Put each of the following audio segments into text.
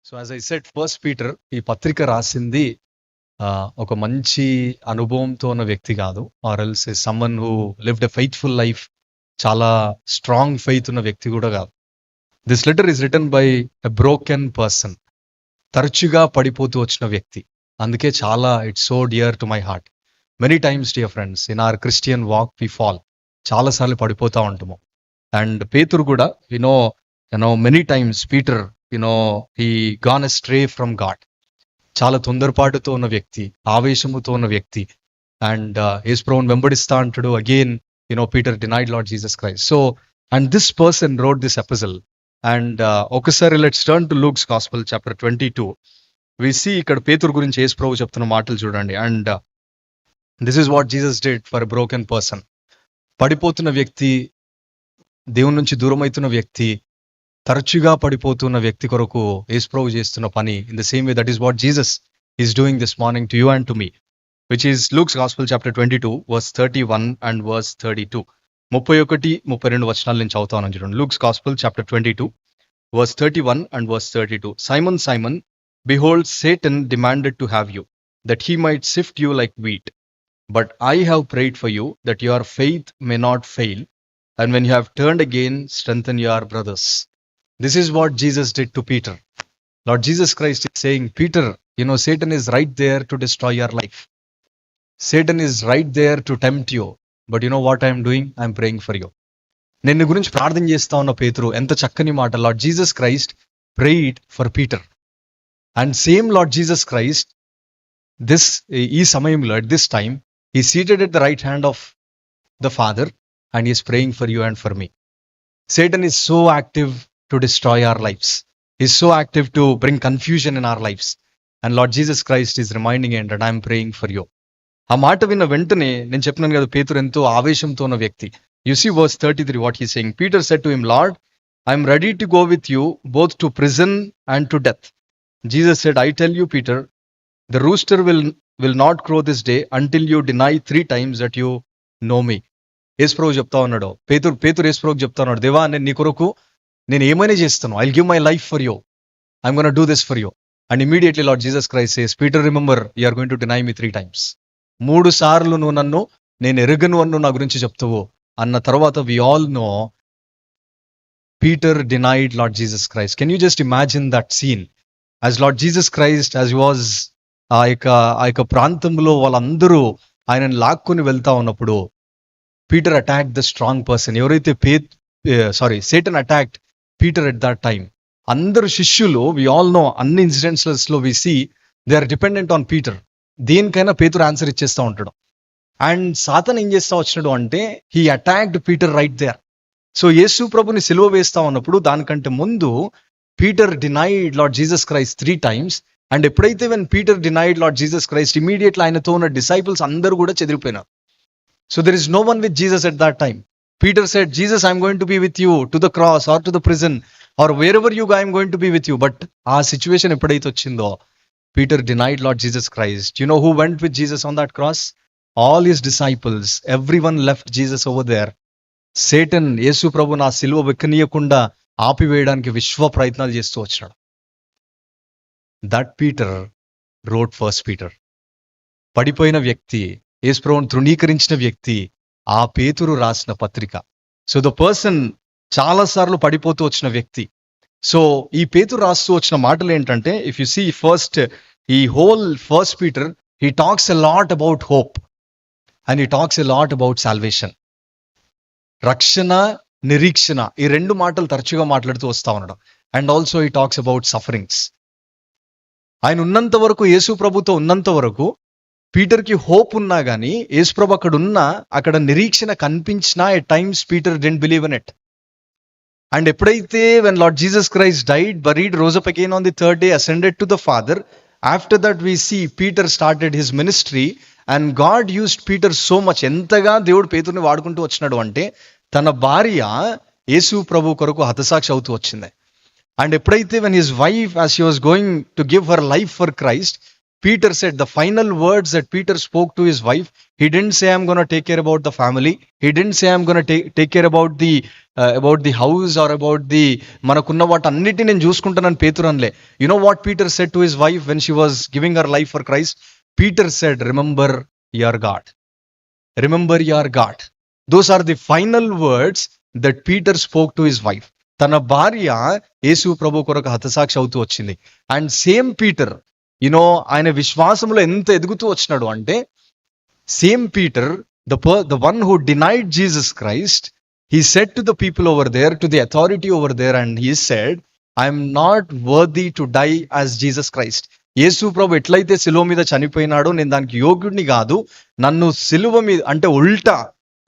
So as I said first Peter ఈ పత్రిక రాసింది ఒక మంచి అనుభవంతో ఉన్న వ్యక్తి కాదు, or else someone who lived a faithful life, చాలా స్ట్రాంగ్ ఫెయిత్ ఉన్న వ్యక్తి కూడా కాదు. This letter is written by a broken person, తరచుగా పడిపోతూ వచ్చిన వ్యక్తి. అందుకే చాలా it's so dear to my heart. Many times dear friends, in our Christian walk we fall, చాలాసార్లు పడిపోతూ ఉంటాము. అండ్ పేతురు కూడా you know many times Peter he gone astray from God. చాలా తొందరపాటుతో ఉన్న వ్యక్తి, ఆవేశముతో ఉన్న వ్యక్తి. అండ్ యేసు ప్రభువుని వెంబడిస్తా అంటాడు. Again Peter denied Lord Jesus Christ. So and this person wrote this epistle. And ఒకసారి let's turn to Luke's gospel chapter 22. We see ఇక్కడ పేతురు గురించి యేసు ప్రభు చెప్తున్న మాటలు చూడండి. And this is what Jesus did for a broken person. పడిపోతున్న వ్యక్తి, దేవుని నుంచి దూరం అవుతున్న వ్యక్తి, తరచుగా పడిపోతున్న వ్యక్తి కొరకు యేసు ప్రభు చేస్తున్న పని. In the same way that is what Jesus is doing this morning to you and to me, which is Luke's gospel chapter 22 verse 31 and verse 32. 31-32 వచనాలు నేను చదువుతాను చూడండి. Luke's gospel chapter 22 verse 31 and verse 32. Simon, Simon, behold, Satan demanded to have you, that he might sift you like wheat. But I have prayed for you, that your faith may not fail, and when you have turned again, strengthen your brothers. This is what Jesus did to Peter. Lord Jesus Christ is saying, Peter, Satan is right there to destroy your life. Satan is right there to tempt you. But you know what I am doing? I am praying for you. నిన్ను గురించి ప్రార్థన చేస్తా ఉన్న పేతురు, ఎంత చక్కని మాట. Lord Jesus Christ prayed for Peter. And same lord Jesus Christ ఈ సమయంలో at this time he seated at the right hand of the Father and he is praying for you and for me. Satan is so active to destroy our lives. He is so active to bring confusion in our lives. And Lord Jesus Christ is reminding him that I am praying for you. ఆ మాట విన్న వెంటనే నేను చెప్పినాను కదా, పేతురు ఎంతో ఆవేశంతో ఉన్న వ్యక్తి. You see verse 33 what he is saying. Peter said to him, Lord, I am ready to go with you both to prison and to death. Jesus said, I tell you, Peter, the rooster will not crow this day until you deny 3 times that you know me. యేసు ప్రభు చెప్తా ఉన్నాడు, పేతురు యేసు ప్రభుకి చెప్తా ఉన్నాడు, దేవా నేను నీ కొరకు నేను ఏమైనా చేస్తాను, I give my life for you, I'm gonna do this for you. And immediately Lord Jesus Christ says, Peter remember, you are going to deny me 3 times. 3 సార్లు నువ్వు నన్ను నేను ఎరుగను అన్ను నా గురించి చెప్తావు అన్న తర్వాత we all know Peter denied Lord Jesus Christ. Can you just imagine that scene? As Lord Jesus Christ as was ఆ యొక్క ప్రాంతంలో వాళ్ళందరూ ఆయనను లాక్కొని వెళ్తా ఉన్నప్పుడు, Peter attack the strong person. ఎవరైతే Satan attacked Peter at that time. అందరు శిష్యులు, వి ఆల్ నో, అన్ని ఇన్సిడెంట్స్ లో we see they are dependent on Peter. దేనికైనా పేతురు ఆన్సర్ ఇచ్చేస్తూ ఉంటాడు. అండ్ సాతాన్ ఏం చేస్తా వచ్చినాడు అంటే, he attacked Peter right there. So యేసు ప్రభుని సిలువ వేస్తా ఉన్నప్పుడు దానికంటే ముందు Peter denied Lord Jesus Christ 3 times. And ఎప్పుడైతే when Peter denied Lord Jesus Christ, immediately ఆయనతో ఉన్న డిసైపుల్స్ అందరూ కూడా చెదిరిపోయినారు. So there is no one with Jesus at that time. Peter said, Jesus, I am going to be with you to the cross or to the prison or wherever you go, I am going to be with you. But ఆ situation ఎప్పుడైతే వచ్చిందో, Peter denied Lord Jesus Christ. You know who went with Jesus on that cross? All his disciples. Everyone left Jesus over there. Satan, యేసు ప్రభు నా సిలువ వెక్కనీయకుండా ఆపివేయడానికి విశ్వ ప్రయత్నాలు చేస్తూ వచ్చినాడు. That Peter wrote First Peter. పడిపోయిన వ్యక్తి, యేసు ప్రభువును తృణీకరించిన వ్యక్తి, ఆ పేతురు రాసిన పత్రిక. సో ద పర్సన్ చాలాసార్లు పడిపోతూ వచ్చిన వ్యక్తి. సో ఈ పేతురు రాస్తూ వచ్చిన మాటలు ఏంటంటే, ఇఫ్ యు సీ ఫస్ట్ ఈ whole first Peter, he talks a lot about hope and he talks a lot about salvation. రక్షణ, నిరీక్షణ, ఈ 2 మాటలు తరచుగా మాట్లాడుతూ వస్తా ఉన్నాడు. And also he talks about sufferings. ఆయన ఉన్నంత వరకు, యేసు ప్రభుతో ఉన్నంత వరకు పీటర్కి హోప్ ఉన్నా కానీ, యేసుప్రభు అక్కడ నిరీక్షణ కనిపించినా at times Peter didn't believe in it. And ఎప్పుడైతే when Lord Jesus Christ died, buried, rose up again on the 3rd day, ascended to the father, after that we see Peter started his ministry and God used Peter so much. ఎంతగా దేవుడు పేతుర్ని వాడుకుంటూ వచ్చినాడు అంటే, తన భార్య యేసు ప్రభు కొరకు హతసాక్షి అవుతూ వచ్చింది. అండ్ ఎప్పుడైతే when his wife, as she was going to give her life for Christ, Peter said, the final words that Peter spoke to his wife, he didn't say, I'm going to take care about the family. He didn't say, I'm going to take care about the house or about the manakunna vaatanniti నేను చూసుకుంటానని పేతురు అనలే. You know what Peter said to his wife when she was giving her life for Christ? Peter said, remember your God. Remember your God. Those are the final words that Peter spoke to his wife. తన భార్య యేసు ప్రభు కొరకు హతసాక్షి అవుతూ వచ్చింది. And same Peter, ఆయన విశ్వాసంలో ఎంత ఎదుగుతూ వచ్చినాడు అంటే, same Peter, the one who denied Jesus Christ, he said to the people over there, to the authority over there, and he said, I am not worthy to die as Jesus Christ. యేసు ప్రభు ఎట్లయితే సిలువ మీద చనిపోయినాడో నేను దానికి యోగ్యుడిని కాదు, నన్ను సిలువ మీద అంటే ఉల్టా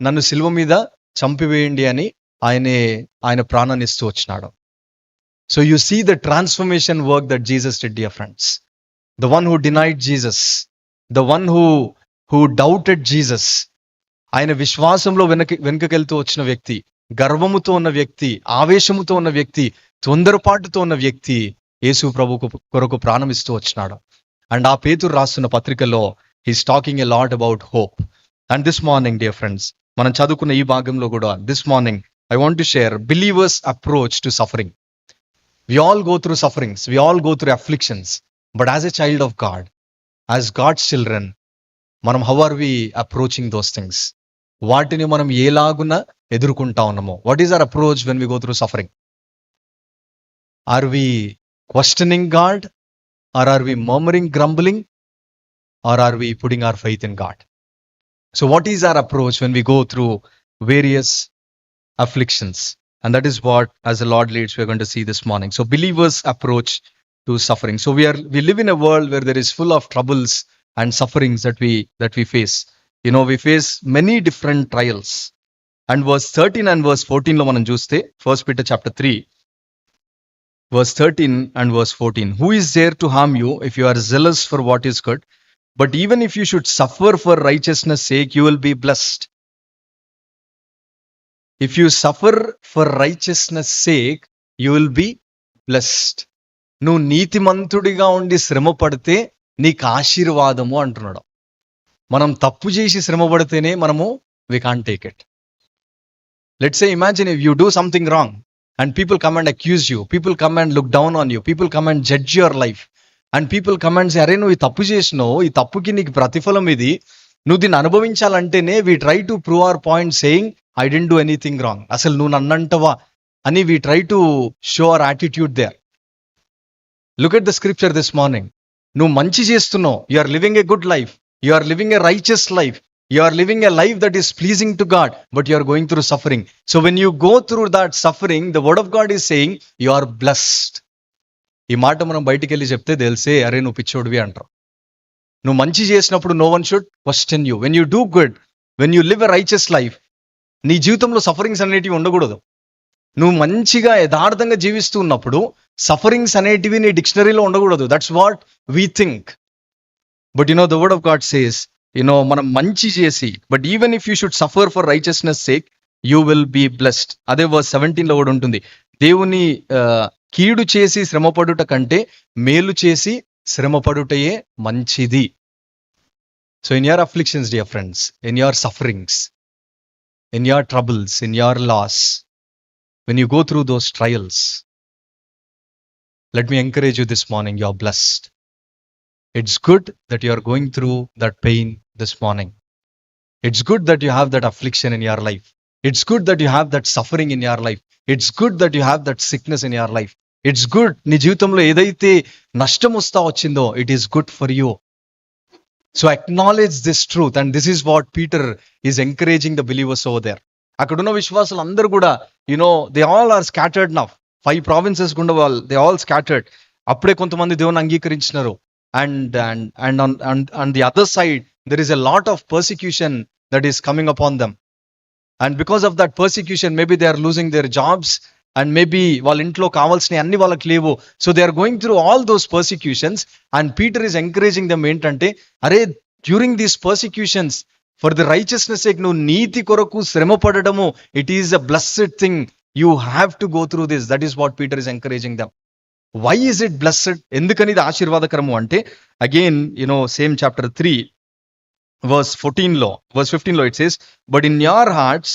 నన్ను సిలువ మీద చంపివేయండి అని ఆయన ప్రాణాన్ని ఇస్తూ వచ్చినాడు. So you see the transformation work that Jesus did, dear friends. The one who denied Jesus, the one who doubted Jesus, ఆయన విశ్వాసంలో వెనుకకెళ్తూ వచ్చిన వ్యక్తి, గర్వముతో ఉన్న వ్యక్తి, ఆవేశముతో ఉన్న వ్యక్తి, తొందరపాటుతో ఉన్న వ్యక్తి యేసు ప్రభు కొరకు ప్రాణం ఇస్తూ వచ్చినాడు. అండ్ ఆ పేతురు రాస్తున్న పత్రికలో he's talking a lot about hope. And this morning, dear friends, మనం చదువుకున్న ఈ భాగంలో కూడా this morning I want to share believers' approach to suffering. We all go through sufferings. We all go through afflictions. But as a child of God, as God's children, how are we approaching those things? వాటిని మనం ఏలాగున ఎదుర్కొంటా ఉన్నామో? What is our approach when we go through suffering? Are we questioning God? Or are we murmuring, grumbling? Or are we putting our faith in God? So what is our approach when we go through various afflictions? And that is what, as the Lord leads, we are going to see this morning. So believers' approach to suffering. So we live in a world where there is full of troubles and sufferings that we face. We face many different trials. And verse 13 and verse 14 lo manam chuste, 1 Peter chapter 3, verse 13 and verse 14. Who is there to harm you if you are zealous for what is good? But even if you should suffer for righteousness' sake, you will be blessed. If you suffer for righteousness' sake, you will be blessed. నువ్వు నీతిమంతుడిగా ఉండి శ్రమ పడితే నీకు ఆశీర్వాదము అంటున్నాడు. మనం తప్పు చేసి శ్రమ పడితేనే we can't take it. Let's say, imagine if you do something wrong and people come and accuse you, people come and look down on you, people come and judge your life, and people come and say, అరే నువ్వు ఈ తప్పు చేసినావు, ఈ తప్పుకి నీకు ప్రతిఫలం ఇది, నువ్వు దీన్ని అనుభవించాలంటేనే we try to prove our point saying, I didn't do anything wrong. అసలు నువ్వు నన్నంటవా అని we try to show our attitude there. Look at the scripture this morning. నువ్వు మంచి చేస్తున్నావు, you are living a good life, you are living a righteous life, you are living a life that is pleasing to God, but you are going through suffering. So when you go through that suffering, the word of God is saying you are blessed. ఈ మాట మనం బయటికి వెళ్ళి చెప్తే తెలిసే, అరే నువ్వు పిచ్చోడివి అంటారు. నువ్వు మంచి చేసినప్పుడు no one should question you. When you do good, when you live a righteous life, నీ జీవితంలో సఫరింగ్స్ అనేటివి ఉండకూడదు. నువ్వు మంచిగా యథార్థంగా జీవిస్తూ ఉన్నప్పుడు సఫరింగ్స్ అనేటివి నీ డిక్షనరీలో ఉండకూడదు. That's what we think. But the word of God says, మనం మంచి చేసి, but even if you should suffer for righteousness sake, you will be blessed. అదే వర్స్ 17 కూడా ఉంటుంది, దేవుని కీడు చేసి శ్రమపడుట కంటే మేలు చేసి శ్రమపడుటయే మంచిది. So in your afflictions, dear friends, in your sufferings, in your troubles, in your loss, when you go through those trials, let me encourage you this morning, you are blessed. It's good that you are going through that pain this morning. It's good that you have that affliction in your life. It's good that you have that suffering in your life. It's good that you have that sickness in your life. It's good, నీ జీవితంలో ఏదైతే నష్టం వస్తా వచ్చిందో, it is good for you. So acknowledge this truth, and this is what Peter is encouraging the believers over there. అక్కడున్న విశ్వాసులు అందరూ కూడా, they all are scattered now. 5 provinces గుండా they all scattered. అప్పుడే కొంతమంది దేవుని అంగీకరించినారు. And on the other side, there is a lot of persecution that is coming upon them. And because of that persecution, maybe they are losing their jobs, and maybe వాళ్ళ ఇంట్లో కావాల్సినవి అన్ని వాళ్ళకి లేవు. So they are going through all those persecutions, and Peter is encouraging them ఏంటంటే, అరే during these persecutions for the righteousness sake, నువ్వు నీతి కొరకు శ్రమ పడడము, it is a blessed thing. You have to go through this. That is what Peter is encouraging them. Why is it blessed? ఎందుకని ఇది ఆశీర్వాదకరము అంటే, అగైన్ సేమ్ చాప్టర్ 3 verse 15 లో it says, but in your hearts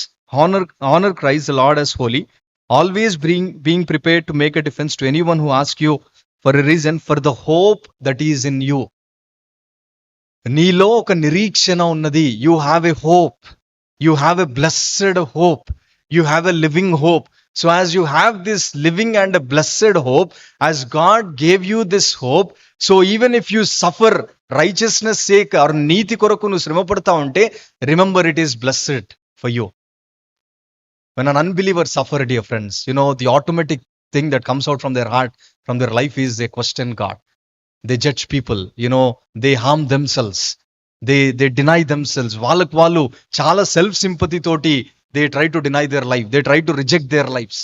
honor Christ the Lord as holy, always being prepared to make a defense to anyone who asks you for a reason for the hope that is in you. నీలో ఒక నిరీక్షణ ఉన్నది. You have a hope, you have a blessed hope, you have a living hope. So as you have this living and a blessed hope, as God gave you this hope, so even if you suffer righteousness sake or నీతి కొరకు నువ్వు శ్రమ పడతా ఉంటే, remember it is blessed for you. When an unbeliever suffer, dear friends, the automatic thing that comes out from their heart, from their life, is they question God. They judge people, they harm themselves, they deny themselves. వాళ్ళకు వాళ్ళు చాలా self sympathy తోటి they try to deny their life, they try to reject their lives.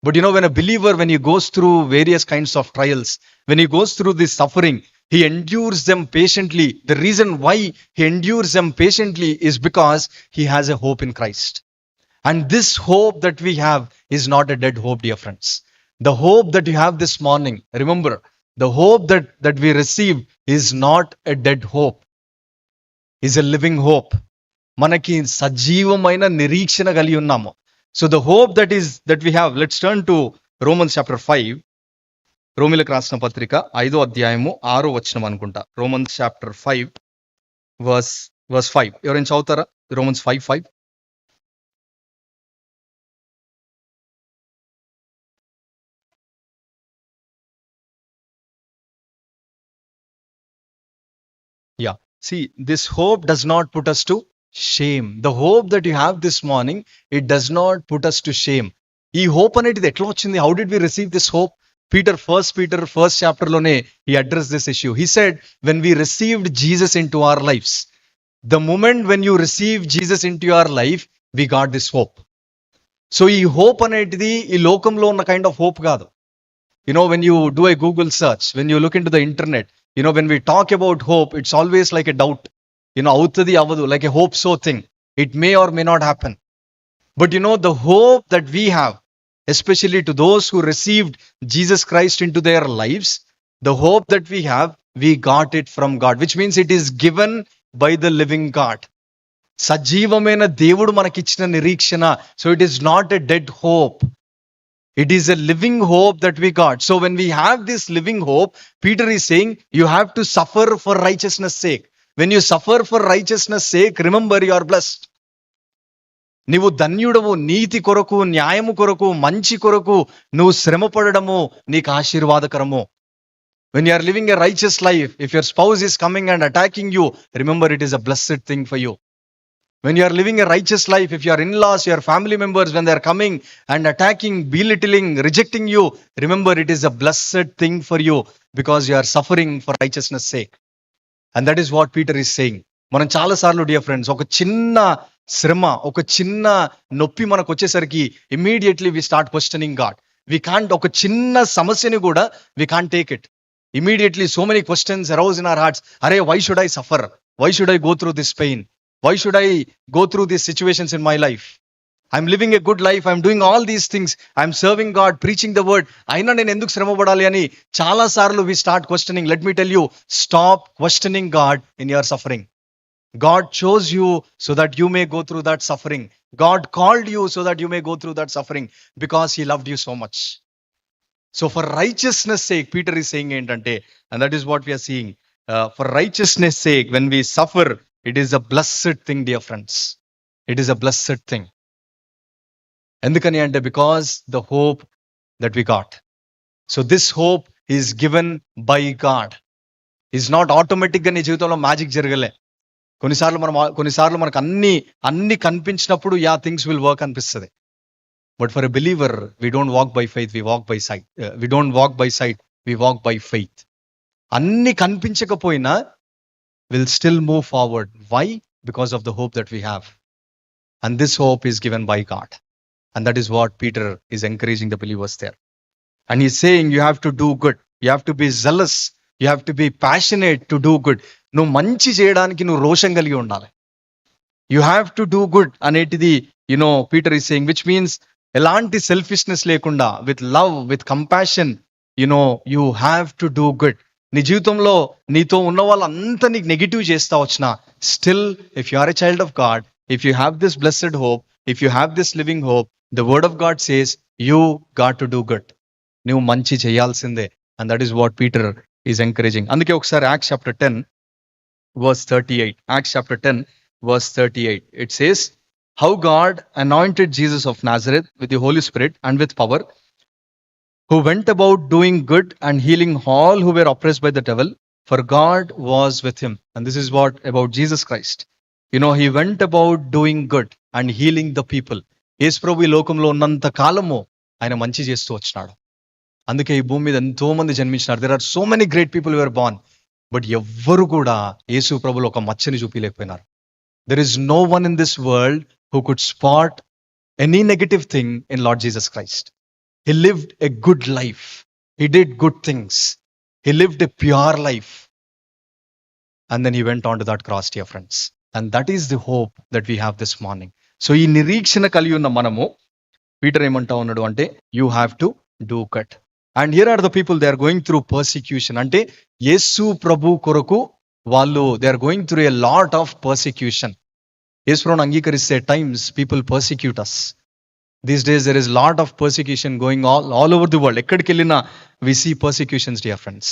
But when a believer, when he goes through various kinds of trials, when he goes through this suffering, he endures them patiently. The reason why he endures them patiently is because he has a hope in Christ. And this hope that we have is not a dead hope, dear friends. The hope that you have this morning, remember, the hope that we receive is not a dead hope, is a living hope. మనకి సజీవమైన నిరీక్షణ కలిగి ఉన్నాము. So the hope that we have. Let's turn to Romans chapter 5. రోమిలకు రాసిన పత్రిక 5వ అధ్యాయము 6వ వచనం అనుకుంటా. Romans chapter 5 verse 5. ఎవరైనా చదువుతారా? Romans 5:5. Yeah. See, this hope does not put us to shame. The hope that you have this morning, it does not put us to shame. ఈ హోప్ అనేది ఎట్లా వచ్చింది? How did we receive this hope? First Peter first chapter లోనే he addressed this issue. He said, when we received Jesus into our lives, the moment when you receive Jesus into your life, we got this hope. So ఈ hope అనేది ఈ లోకంలో ఉన్న kind of hope కాదు. When you do a Google search, when you look into the internet, when we talk about hope, it's always like a doubt. అవుతుంది అవ్వదు, like a hope so thing. It may or may not happen. But the hope that we have, especially to those who received Jesus Christ into their lives, the hope that we have, we got it from God, which means it is given by the living God. సజీవమైన దేవుడు మనకిచ్చిన నిరీక్షణ. So it is not a dead hope. It is a living hope that we got. So when we have this living hope, Peter is saying, you have to suffer for righteousness sake. When you suffer for righteousness sake, remember you are blessed. నీవు ధన్యుడవు. నీతి కొరకు, న్యాయము కొరకు, మంచి కొరకు నువ్వు శ్రమ పడడము నీకు ఆశీర్వాదకరము. When you are living a righteous life, if your spouse is coming and attacking you, remember it is a blessed thing for you. When you are living a righteous life, if your in-laws, your family members, when they are coming and attacking, belittling, rejecting you, remember it is a blessed thing for you because you are suffering for righteousness sake. And that is what Peter is saying. మనం చాలా సార్లు, dear friends, ఒక చిన్న శ్రమ, ఒక చిన్న నొప్పి మనకు వచ్చేసరికి immediately we start questioning God. We can't, ఒక చిన్న సమస్యని కూడా we can't take it. Immediately so many questions arouse in our hearts. అరే, why should I suffer? Why should I go through this pain? Why should I go through these situations in my life? I'm living a good life. I'm doing all these things. I'm serving God, preaching the word. అయినా నేను ఎందుకు శ్రమ పడాలి అని చాలా సార్లు we start questioning. Let me tell you, stop questioning God in your suffering. God chose you so that you may go through that suffering. God called you so that you may go through that suffering because he loved you so much. So for righteousness sake, Peter is saying ఏంటంటే, and that is what we are seeing, for righteousness sake, when we suffer, it is a blessed thing, dear friends. It is a blessed thing. ఎందుకని అంటే, because the hope that we got. So this hope is given by God. Is not automatic గా నీ జీవితంలో magic జరగలే. కొన్నిసార్లు మనకు అన్ని కనిపించినప్పుడు థింగ్స్ విల్ వర్క్ అనిపిస్తుంది. But for a believer, we don't walk by faith, we walk by sight. We don't walk by sight, we walk by faith. అన్ని కనిపించకపోయినా will still move forward. Why? Because of the hope that we have. And this hope is given by God. And that is what Peter is encouraging the believers there. And he's saying you have to do good. You have to be zealous. You have to be passionate to do good. నువ్వు మంచి చేయడానికి నువ్వు రోషం కలిగి ఉండాలి. You have to do good అనేటిది, Peter is saying, which means ఎలాంటి selfishness లేకుండా, with love, with compassion, you have to do good. నీ జీవితంలో నీతో ఉన్న వాళ్ళంతా నీకు నెగిటివ్ చేస్తా వచ్చిన, still if you are a child of God, if you have this blessed hope, if you have this living hope, the word of God says you got to do good. నువ్వు మంచి చేయాల్సిందే. And that is what Peter is encouraging. అందుకే ఒకసారి Acts chapter 10 verse 38. Acts chapter 10 verse 38. It says, how God anointed Jesus of Nazareth with the Holy Spirit and with power, who went about doing good and healing all who were oppressed by the devil, for God was with him. And this is what about Jesus Christ. He went about doing good and healing the people. యేసు ప్రభు ఈ లోకంలో ఉన్నంత కాలము ఆయన మంచి చేస్తూ వచ్చినాడు. అందుకే ఈ భూమి మీద ఎంతో మంది జన్మించినారు. There are so many great people who are born, but ఎవ్వరు కూడా యేసు ప్రభులో ఒక మచ్చని చూపించలేకపోయినారు. There is no one in this world who could spot any negative thing in Lord Jesus Christ. He lived a good life. He did good things. He lived a pure life. And then he went on to that cross, dear friends. And that is the hope that we have this morning. So ఈ నిరీక్షణ కలిగి ఉన్న మనము, Peter ఏమంటా ఉన్నాడు అంటే, you have to do good. And here are the people, they are going through persecution. అంటే యేసు ప్రభు కొరకు వాళ్ళు they are going through a lot of persecution. యేసు ప్రభువును అంగీకరిస్తే times people persecute us. These days there is lot of persecution going all over the world. ఎక్కడికి వెళ్ళినా we see persecutions, dear friends.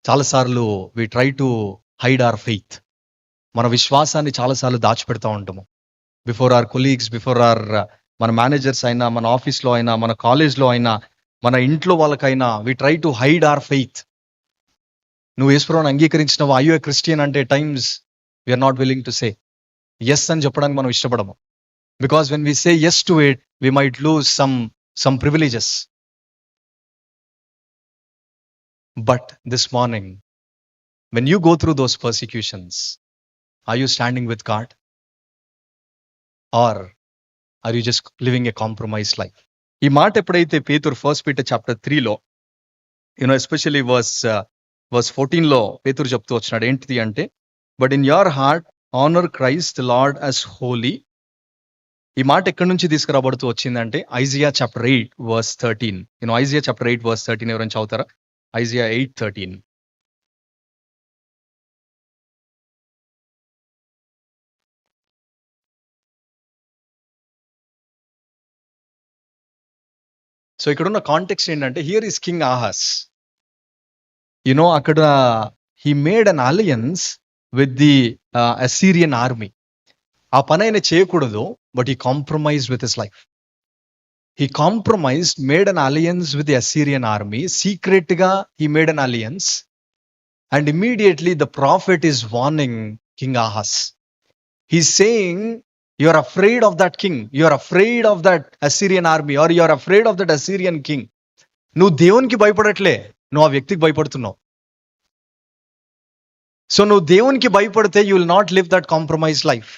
చాలాసార్లు we try to hide our faith. మన విశ్వాసాన్ని చాలాసార్లు దాచిపెడతా ఉంటాము. Before our colleagues, before our మన managers అయినా, మన ఆఫీస్లో అయినా, మన కాలేజ్లో అయినా, మన ఇంట్లో వాళ్ళకైనా we try to hide our faith. నువ్వు యేసు ప్రభువును అంగీకరించినవా, are you a Christian అంటే times we are not willing to say yes అని చెప్పడానికి మనం ఇష్టపడము. Because when we say yes to it, we might lose some privileges. But this morning, when you go through those persecutions, are you standing with God? Or are you just living a compromised life? ఈ మాట ఎప్పుడైతే పేతురు 1 Peter chapter 3లో, especially verse 14లో పేతురు చెప్తూ వచ్చినాడు ఏంటిది అంటే, but in your heart honor Christ the Lord as holy. ఈ మాట ఎక్కడి నుంచి తీసుకురాబడుతూ వచ్చిందంటే Isaiah chapter 8 verse 13. Isaiah chapter 8 verse 13 ఎవరైనా చదువుతారా? ఐజియా 8:13. సో ఇక్కడ ఉన్న కాంటెక్స్ట్ ఏంటంటే, హియర్ ఈస్ కింగ్ ఆహాస్. అక్కడ he made an alliance with the Assyrian army. ఆ పని ఆయన చేయకూడదు, but he compromised with his life. He compromised, made an alliance with the Assyrian army. Secret గా he made an alliance. And immediately the prophet is warning king Ahaz. He's saying, you are afraid of that king, you are afraid of that Assyrian army, or you are afraid of that Assyrian king. నువ్వు దేవునికి భయపడట్లే, నువ్వు ఆ వ్యక్తికి భయపడుతున్నావు. So నువ్వు దేవునికి భయపడితే you will not live that compromised life.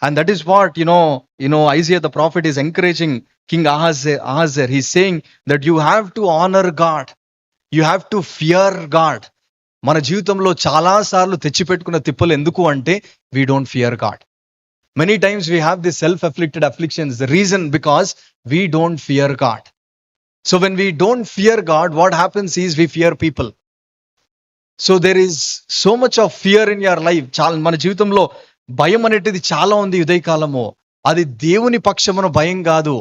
And that is what Isaiah the prophet is encouraging King Ahaz. He's saying that you have to honor God, you have to fear God. మన జీవితంలో చాలా సార్లు తెచ్చిపెట్టుకున్న తిప్పలు ఎందుకు అంటే we don't fear God. Many times we have this self-afflicted afflictions. The reason because we don't fear God. So when we don't fear God, what happens is we fear people. So there is so much of fear in your life. మన జీవితంలో భయం అనేటిది చాలా ఉంది ఉదయకాలము. అది దేవుని పక్షమున భయం కాదు.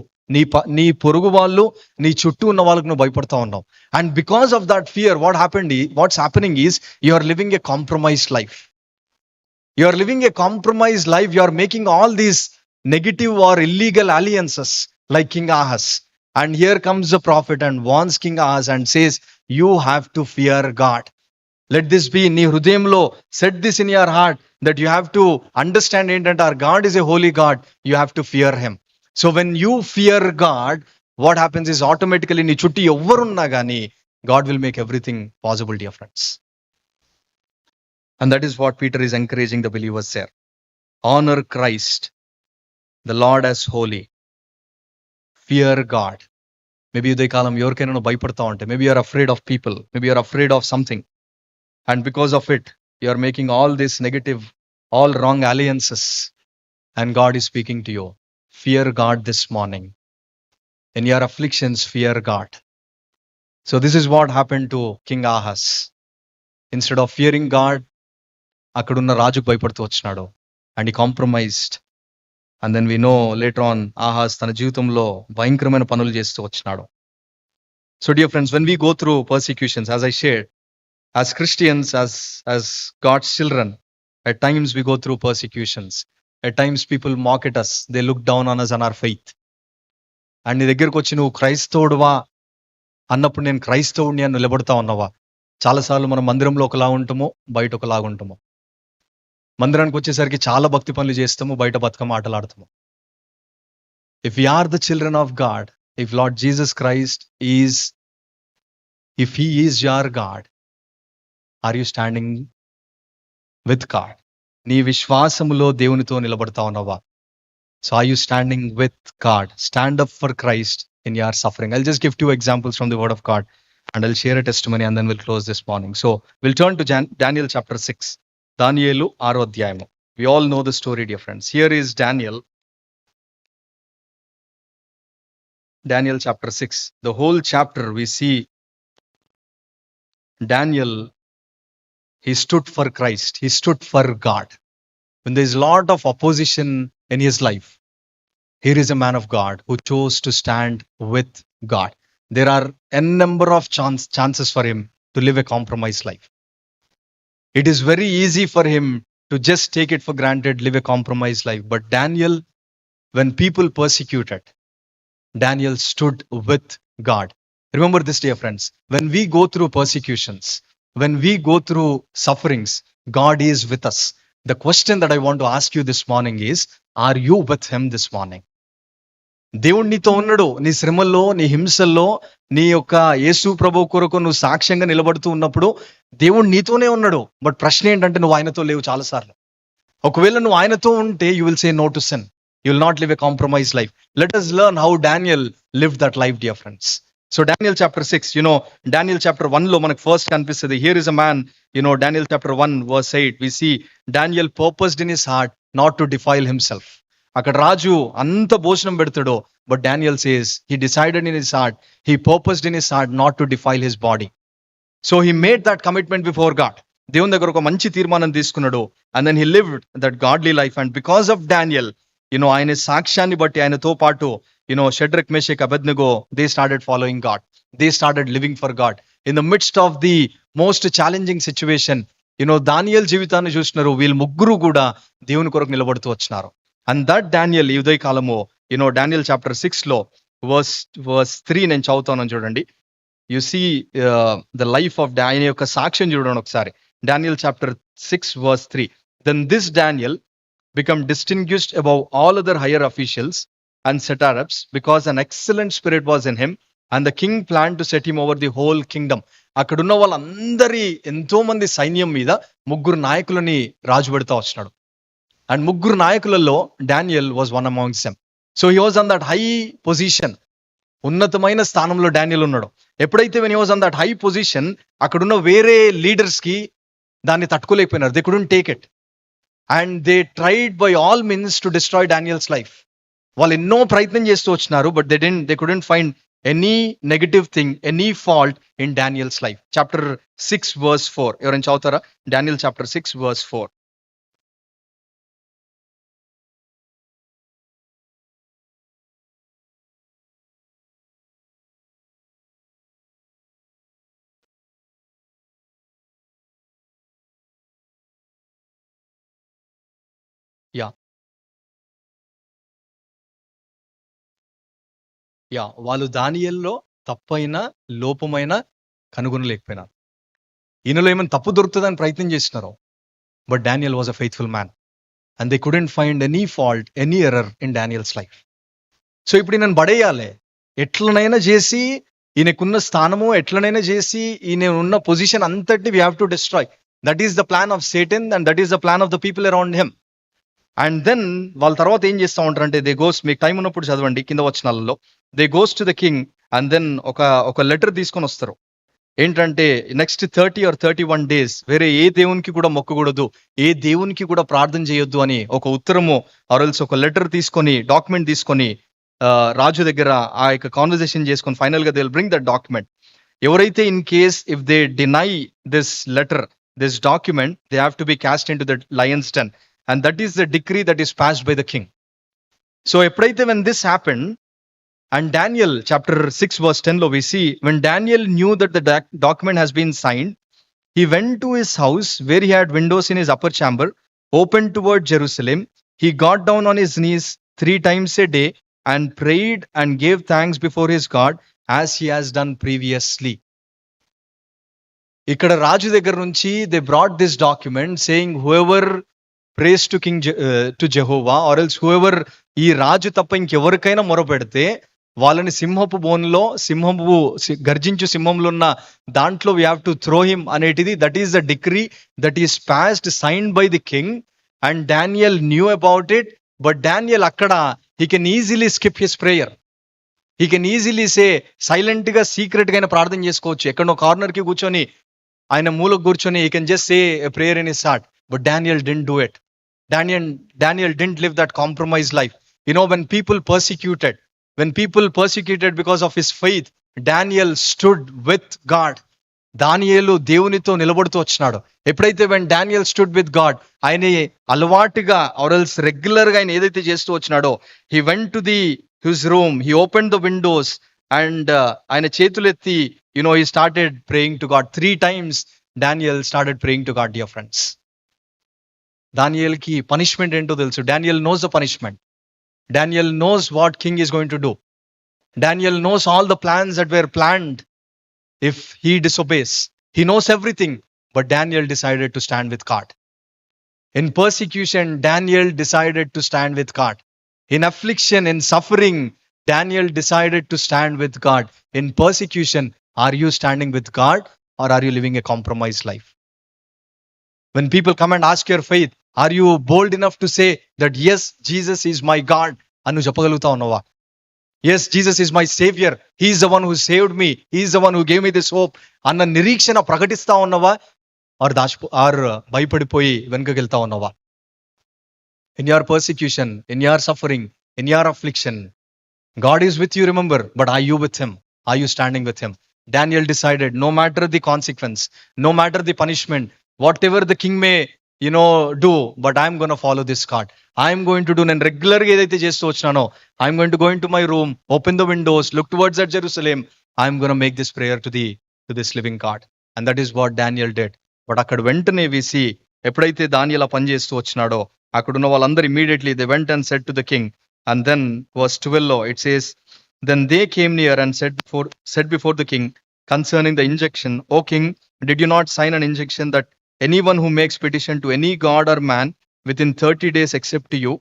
నీ పొరుగు వాళ్ళు, నీ చుట్టూ ఉన్న వాళ్ళకు నువ్వు భయపడతా ఉన్నావు. And because of that fear, what's happening is you are living a compromised life. You are living a compromised life. You are making all these negative or illegal alliances like King Ahaz. And here comes the prophet and warns King Ahaz and says, you have to fear God. Let this be in your hridayamlo, set this in your heart, that you have to understand that our God is a holy God. You have to fear him. So when you fear God, what happens is automatically నీ చుట్టూ ఎవ్వరున్నా గానీ God will make everything possible, dear friends. And that is what Peter is encouraging the believers there. Honor Christ, the Lord as holy. Fear God. Maybe uday kalam ఎవరికైనా భయపడతా ఉంటే, maybe you are afraid of people, maybe you are afraid of something, and because of it you are making all this negative, all wrong alliances, and God is speaking to you. Fear God this morning. In your afflictions, fear God. So this is what happen to king Ahaz. Instead of fearing God, అక్కడున్న రాజుకు భయపడుతూ వచ్చినాడు. And he compromised. And then we know later on Ahaz తన జీవితంలో భయంకరమైన పనులు చేస్తూ వచ్చినాడు. So dear friends, when we go through persecutions, as I shared, as Christians, as God's children, at times we go through persecutions. At times people mock at us. They look down on us and our faith. And నీ దగ్గరకు వచ్చి నువ్వు క్రైస్తవుడువా అన్నప్పుడు నేను క్రైస్తవుడిని అని నిలబడతా ఉన్నావా? చాలాసార్లు మనం మందిరంలో ఒకలా ఉంటాము, బయట ఒకలాగా ఉంటాము. మందిరానికి వచ్చేసరికి చాలా భక్తి పనులు చేస్తాము, బయట బతుకమ్మ ఆటలాడతాము. If you are the children of God, if Lord Jesus Christ is, if he is your God, are you standing with God? నీ విశ్వాసములో దేవునితో నిలబడతా ఉన్నావా? So are you standing with God? Stand up for Christ in your suffering. I'll just give 2 examples from the word of God and I'll share a testimony and then we'll close this morning. So we'll turn to Daniel chapter 6. దానియేలు 6వ అధ్యాయము. We all know the story, dear friends. Here is Daniel chapter 6. The whole chapter we see Daniel, he stood for Christ, he stood for God. When there is a lot of opposition in his life, here is a man of God who chose to stand with God. There are a number of chances for him to live a compromised life. It is very easy for him to just take it for granted, live a compromised life. But Daniel, when people persecuted, Daniel stood with God. Remember this, dear friends, when we go through persecutions, when we go through sufferings, God is with us. The question that I want to ask you this morning is, are you with him this morning? దేవుడు నీతో ఉన్నాడు. నీ శ్రమల్లో, నీ హింసల్లో, నీ యొక్క యేసు ప్రభు కొరకు నువ్వు సాక్ష్యంగా నిలబడుతూ ఉన్నప్పుడు దేవుడు నీతోనే ఉన్నాడు. బట్ ప్రశ్న ఏంటంటే నువ్వు ఆయనతో లేవు చాలాసార్లు. ఒకవేళ నువ్వు ఆయనతో ఉంటే you will say no to sin. You will not live a compromise life. Let us learn how Daniel lived that life, dear friends. So Daniel chapter 6, Daniel chapter 1 లో మనకు ఫస్ట్ కనిపిస్తుంది. Here is a man, Daniel chapter 1 verse 8, we see Daniel purposed in his heart not to defile himself. అక్కడ రాజు అంత భోజనం పెడతాడు, but Daniel says he decided in his heart, he purposed in his heart not to defile his body. So he made that commitment before God. దేవుని దగ్గర ఒక మంచి తీర్మానం తీసుకున్నాడు. And then he lived that godly life. And because of Daniel, ఆయన సాక్ష్యాన్ని బట్టి ఆయనతో పాటు Shadrach, Meshach, Abednego, they started following God. They started living for God. In the midst of the most challenging situation, దానియేలు జీవితాన్ని చూసినారు. వీళ్ళు ముగ్గురు కూడా దేవుని కొరకు నిలబడుతూ వచ్చినారు. And that Daniel, ఈ ఉదయ కాలము, Daniel chapter 6 లో verse 3 నేను చదువుతాను చూడండి. You see the life of Daniel యొక్క సాక్ష్యం చూడండి ఒకసారి. Daniel chapter 6 verse 3. Then this Daniel become distinguished above all other higher officials and satraps because an excellent spirit was in him and the king planned to set him over the whole kingdom. అక్కడున్న వాళ్ళందరి ఎంతో మంది సైన్యం మీద ముగ్గురు నాయకులని రాజు పెడతా వచ్చినాడు. And ముగ్గురు నాయకులలో Daniel was one amongst them. So he was on that high position. ఉన్నతమైన స్థానంలో డానియల్ ఉన్నాడు. ఎప్పుడైతే when he was on that high position, అక్కడున్న వేరే లీడర్స్ కి దాన్ని తట్టుకోలేకపోయినారు. They couldn't take it and they tried by all means to destroy Daniel's life. వాళ్ళు ఎన్నో ప్రయత్నం చేస్తూ వచ్చినారు, but they couldn't find any negative thing, any fault in Daniel's life. Chapter 6 verse 4 ఎవరైనా చదువుతారా? Daniel chapter 6 verse 4. వాళ్ళు దానియేలులో తప్పైన లోపమైన కనుగొనలేకపోయినారు. ఈయనలో ఏమైనా తప్పు దొరుకుతుందని ప్రయత్నం చేసినారు, but Daniel was a faithful man and they couldn't find any fault, any error in Daniel's life. So ఇప్పుడు ఈయనను పడేయాలి, ఎట్లనైనా చేసి ఈయనకున్న స్థానము ఎట్లనైనా చేసి ఈయన ఉన్న పొజిషన్ అంతటి we have to destroy. That is the plan of Satan and that is the plan of the people around him. And then వాళ్ళ తర్వాత ఏం చేస్తూ ఉంటారంటే, దే గోస్, మీకు టైం ఉన్నప్పుడు చదవండి కింద వచనాలలో, they goes to the king and then ఒక లెటర్ తీసుకొని వస్తారు. ఏంటంటే నెక్స్ట్ 30 or 31 days వేరే ఏ దేవునికి కూడా మొక్కకూడదు, ఏ దేవునికి కూడా ప్రార్థన చేయొద్దు అని ఒక ఉత్తరము ఆర్ఎల్స్ ఒక లెటర్ తీసుకొని, డాక్యుమెంట్ తీసుకొని రాజు దగ్గర ఆ యొక్క కాన్వర్సేషన్ చేసుకొని ఫైనల్ గా they will bring that document. ఎవరైతే in case if they deny this letter, this document, they have to be cast in to the lions den, and that is the decree that is passed by the king. So ఎప్పుడైతే when this happened, and Daniel chapter 6 verse 10 lo we see, when Daniel knew that the document has been signed, he went to his house where he had windows in his upper chamber open toward Jerusalem. He got down on his knees 3 times a day and prayed and gave thanks before his God as he has done previously. ఇక్కడ రాజు దగ్గర నుంచి they brought this document saying whoever prays to king to Jehovah, or else whoever, ఈ రాజు తప్ప ఇంకెవరికైనా మొరపెడితే వాళ్ళని సింహపు బోన్లో, గర్జించు సింహంలో ఉన్న దాంట్లో we have to throw him అనేటిది, that is the decree that is passed signed by the king. And Daniel knew about it, but Daniel అక్కడ he can easily skip his prayer. He can easily say, silent గా secret గా ఆయన ప్రార్థన చేసుకోవచ్చు, ఎక్కడో corner కి కూర్చొని ఆయన మూలకు కూర్చొని he can just say a prayer in his heart. But Daniel didn't do it. Daniel didn't live that compromised life. You know, when people persecuted because of his faith, Daniel stood with God. దానియేలు దేవునితో నిలబడుతూ వచ్చినాడు. ఎప్పుడైతే when Daniel stood with God, ఆయన అలవాటుగా or else regular గా ఆయన ఏదైతే చేస్తూ వచ్చినాడో, he went to his room, he opened the windows and ఆయన చేతులెత్తి, you know, he started praying to God. 3 times Daniel started praying to God, dear friends. దానియేలుకి punishment ఏంటో తెలుసు. Daniel knows the punishment. Daniel knows what king is going to do. Daniel knows all the plans that were planned if he disobeys. He knows everything, but Daniel decided to stand with God. In persecution, Daniel decided to stand with God. In affliction, in suffering, Daniel decided to stand with God. In persecution, are you standing with God or are you living a compromised life? When people come and ask your faith, are you bold enough to say that yes, Jesus is my God? Anu చెప్పగలుగుతా ఉన్నావా? Yes, Jesus is my savior. He is the one who saved me. He is the one who gave me this hope. అన్న నిరీక్షణ ప్రకటిస్తా ఉన్నావా? Are భయపడిపోయి వెనుకకి వెళ్తా ఉన్నావా? In your persecution, in your suffering, in your affliction, God is with you, remember, but are you with him? Are you standing with him? Daniel decided, no matter the consequence, no matter the punishment, whatever the king may, you know, do, but I'm going to follow this God. I'm going to do, నేను రెగ్యులర్గా ఏదైతే చేస్తూ వచ్చినానో, I'm going to go into my room, open the windows, look towards that Jerusalem. I'm going to make this prayer to this living God. And that is what Daniel did. But అక్కడ వెంటనే we see, ఎప్పుడైతే దానియేలు పని చేస్తూ వచ్చినాడో, అక్కడున్న వాళ్ళందరూ immediately they went and said to the king. And then verse 12 it says, then they came near and said before the king concerning the injunction, O king, did you not sign an injunction that anyone who makes petition to any god or man within 30 days except to you,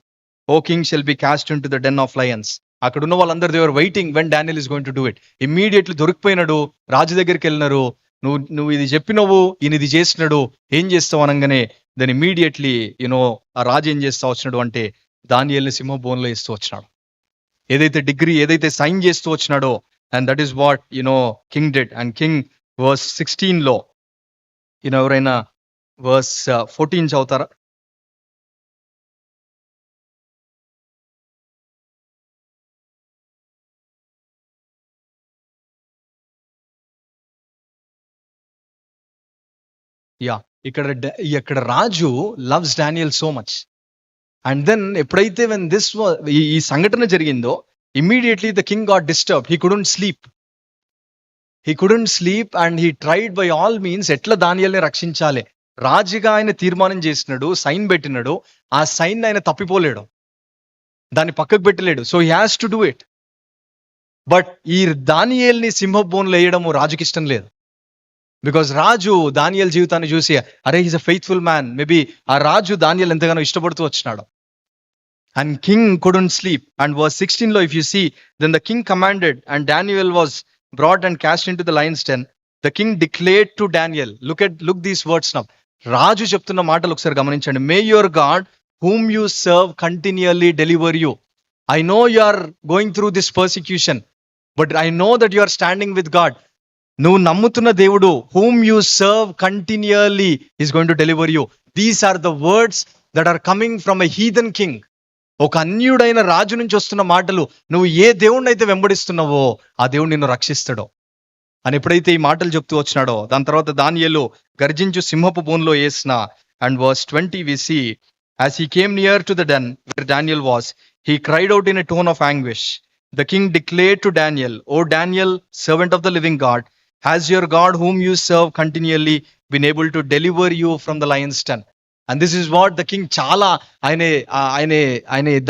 O king, shall be cast into the den of lions? అక్కడున్న వాళ్ళందరూ they were waiting when Daniel is going to do it. Immediately దొరికిపోయినాడు, రాజు దగ్గరికి వెళ్ళినారు, నువ్వు ఇది చెప్పినవు, ఈయన ఇది చేసినాడు, ఏం చేస్తావు అనగానే then immediately, you know, ఆ రాజు ఏం చేస్తా వచ్చినాడు అంటే దానియేలుని సింహబోన్లో వేస్తూ వచ్చినాడు. ఏదైతే డిగ్రీ ఏదైతే సైన్ చేస్తూ వచ్చినాడో, and that is what, you know, king did. And king verse 16 లో, you know, ఎవరైనా verse 14 చదువుతారా? యా, ఇక్కడ రాజు loves Daniel so much. And then ఎప్పుడైతే when this ఈ సంఘటన జరిగిందో, immediately the king got disturbed. He couldn't sleep and he tried by all means ఎట్లా దానియేలుని రక్షించాలి. రాజుగా ఆయన తీర్మానం చేసినాడు, సైన్ పెట్టినాడు, ఆ సైన్ ఆయన తప్పిపోలేడు, దాన్ని పక్కకు పెట్టలేడు. So he has to do it. But ఈ దానియేలుని సింహబోన్లో వేయడము రాజుకి ఇష్టం లేదు. బికాజ్ రాజు దానియేలు జీవితాన్ని చూసి, అరే he's a faithful man, maybe ఆ రాజు దానియేలు ఎంతగానో ఇష్టపడుతూ వచ్చినాడు. And king couldn't sleep. And verse 16 lo, if you see, then the king commanded and Daniel was brought and cast into the lion's den. The king declared to Daniel, look these words now. రాజు చెప్తున్న మాటలు ఒకసారి గమనించండి. May your God whom you serve continually deliver you. I know you are going through this persecution, but I know that you are standing with God. నువ్వు నమ్ముతున్న దేవుడు whom you serve continually is going to deliver you. These are the words that are coming from a heathen king. ఒక అన్యుడైన రాజు నుంచి వస్తున్న మాటలు. నువ్వు ఏ దేవుణ్ణి అయితే వెంబడిస్తున్నావో ఆ దేవుడు నిన్ను రక్షిస్తాడు. అని ఎప్పుడైతే ఈ మాటలు చెప్తూ వచ్చినాడో, దాని తర్వాత దానియేలు గర్జించు సింహపు బోన్లో వేసిన. And verse 20 we see, as he came near to the den where Daniel was, he cried out in a tone of anguish. The king declared to Daniel, O Daniel, servant of the living God, has your God whom you serve continually been able to deliver you from the lion's den? And this is what the king చాలా ఆయన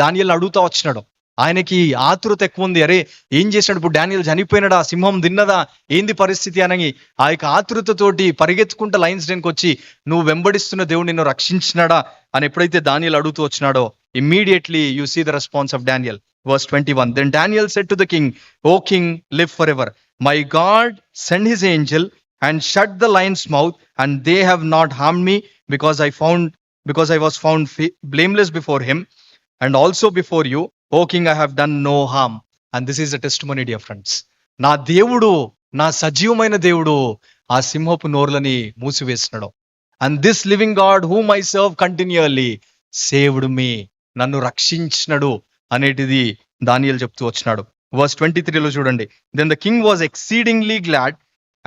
దానియేలు అడుగుతా వచ్చినాడు. ఆయనకి ఆతురత ఎక్కువ ఉంది. అరే ఏం చేసినాడు ఇప్పుడు, డానియల్ చనిపోయినాడా, సింహం తిన్నదా, ఏంది పరిస్థితి అని ఆ యొక్క ఆతురతతోటి పరిగెత్తుకుంటా లయన్స్ డెన్కి వచ్చి, నువ్వు వెంబడిస్తున్న దేవుడు నిన్ను రక్షించినాడా అని ఎప్పుడైతే దానియేలు అడుగుతూ వచ్చినాడో, immediately you see the response of Daniel. Verse 21, then Daniel said to the king, O king, live forever. My God sent his angel and shut the lion's mouth, and they have not harmed me, because I was found blameless before him and also before you, O king, I have done no harm. And this is a testimony, dear friends. నా దేవుడు, నా సజీవమైన దేవుడు ఆ సింహపు నోర్లని మూసివేసినాడు. And this living God whom I serve continually saved me, నన్ను రక్షించినడు అనేటిది దానియేలు చెప్తూ వచ్చినాడు. వర్స్ 23లో చూడండి, then the king was exceedingly glad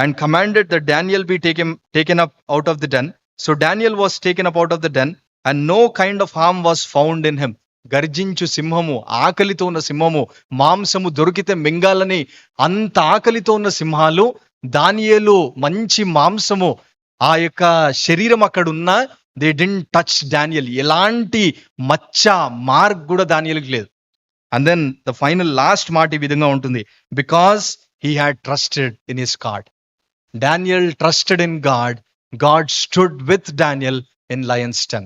and commanded that Daniel be taken up out of the den. So Daniel was taken up out of the den, and no kind of harm was found in him. గర్జించు సింహము, ఆకలితో ఉన్న సింహము, మాంసము దొరికితే మింగాలని అంత ఆకలితో ఉన్న సింహాలు, దానియేలు మంచి మాంసము ఆ యొక్క శరీరం అక్కడ ఉన్నా, దే డిడ్ంట్ టచ్ డానియల్. ఎలాంటి మచ్చ మార్క్ కూడా దానియేలుకి లేదు. And then the final last మాట ఈ విధంగా ఉంటుంది, because he had trusted in his God. Daniel trusted in God. God stood with Daniel in lion's den.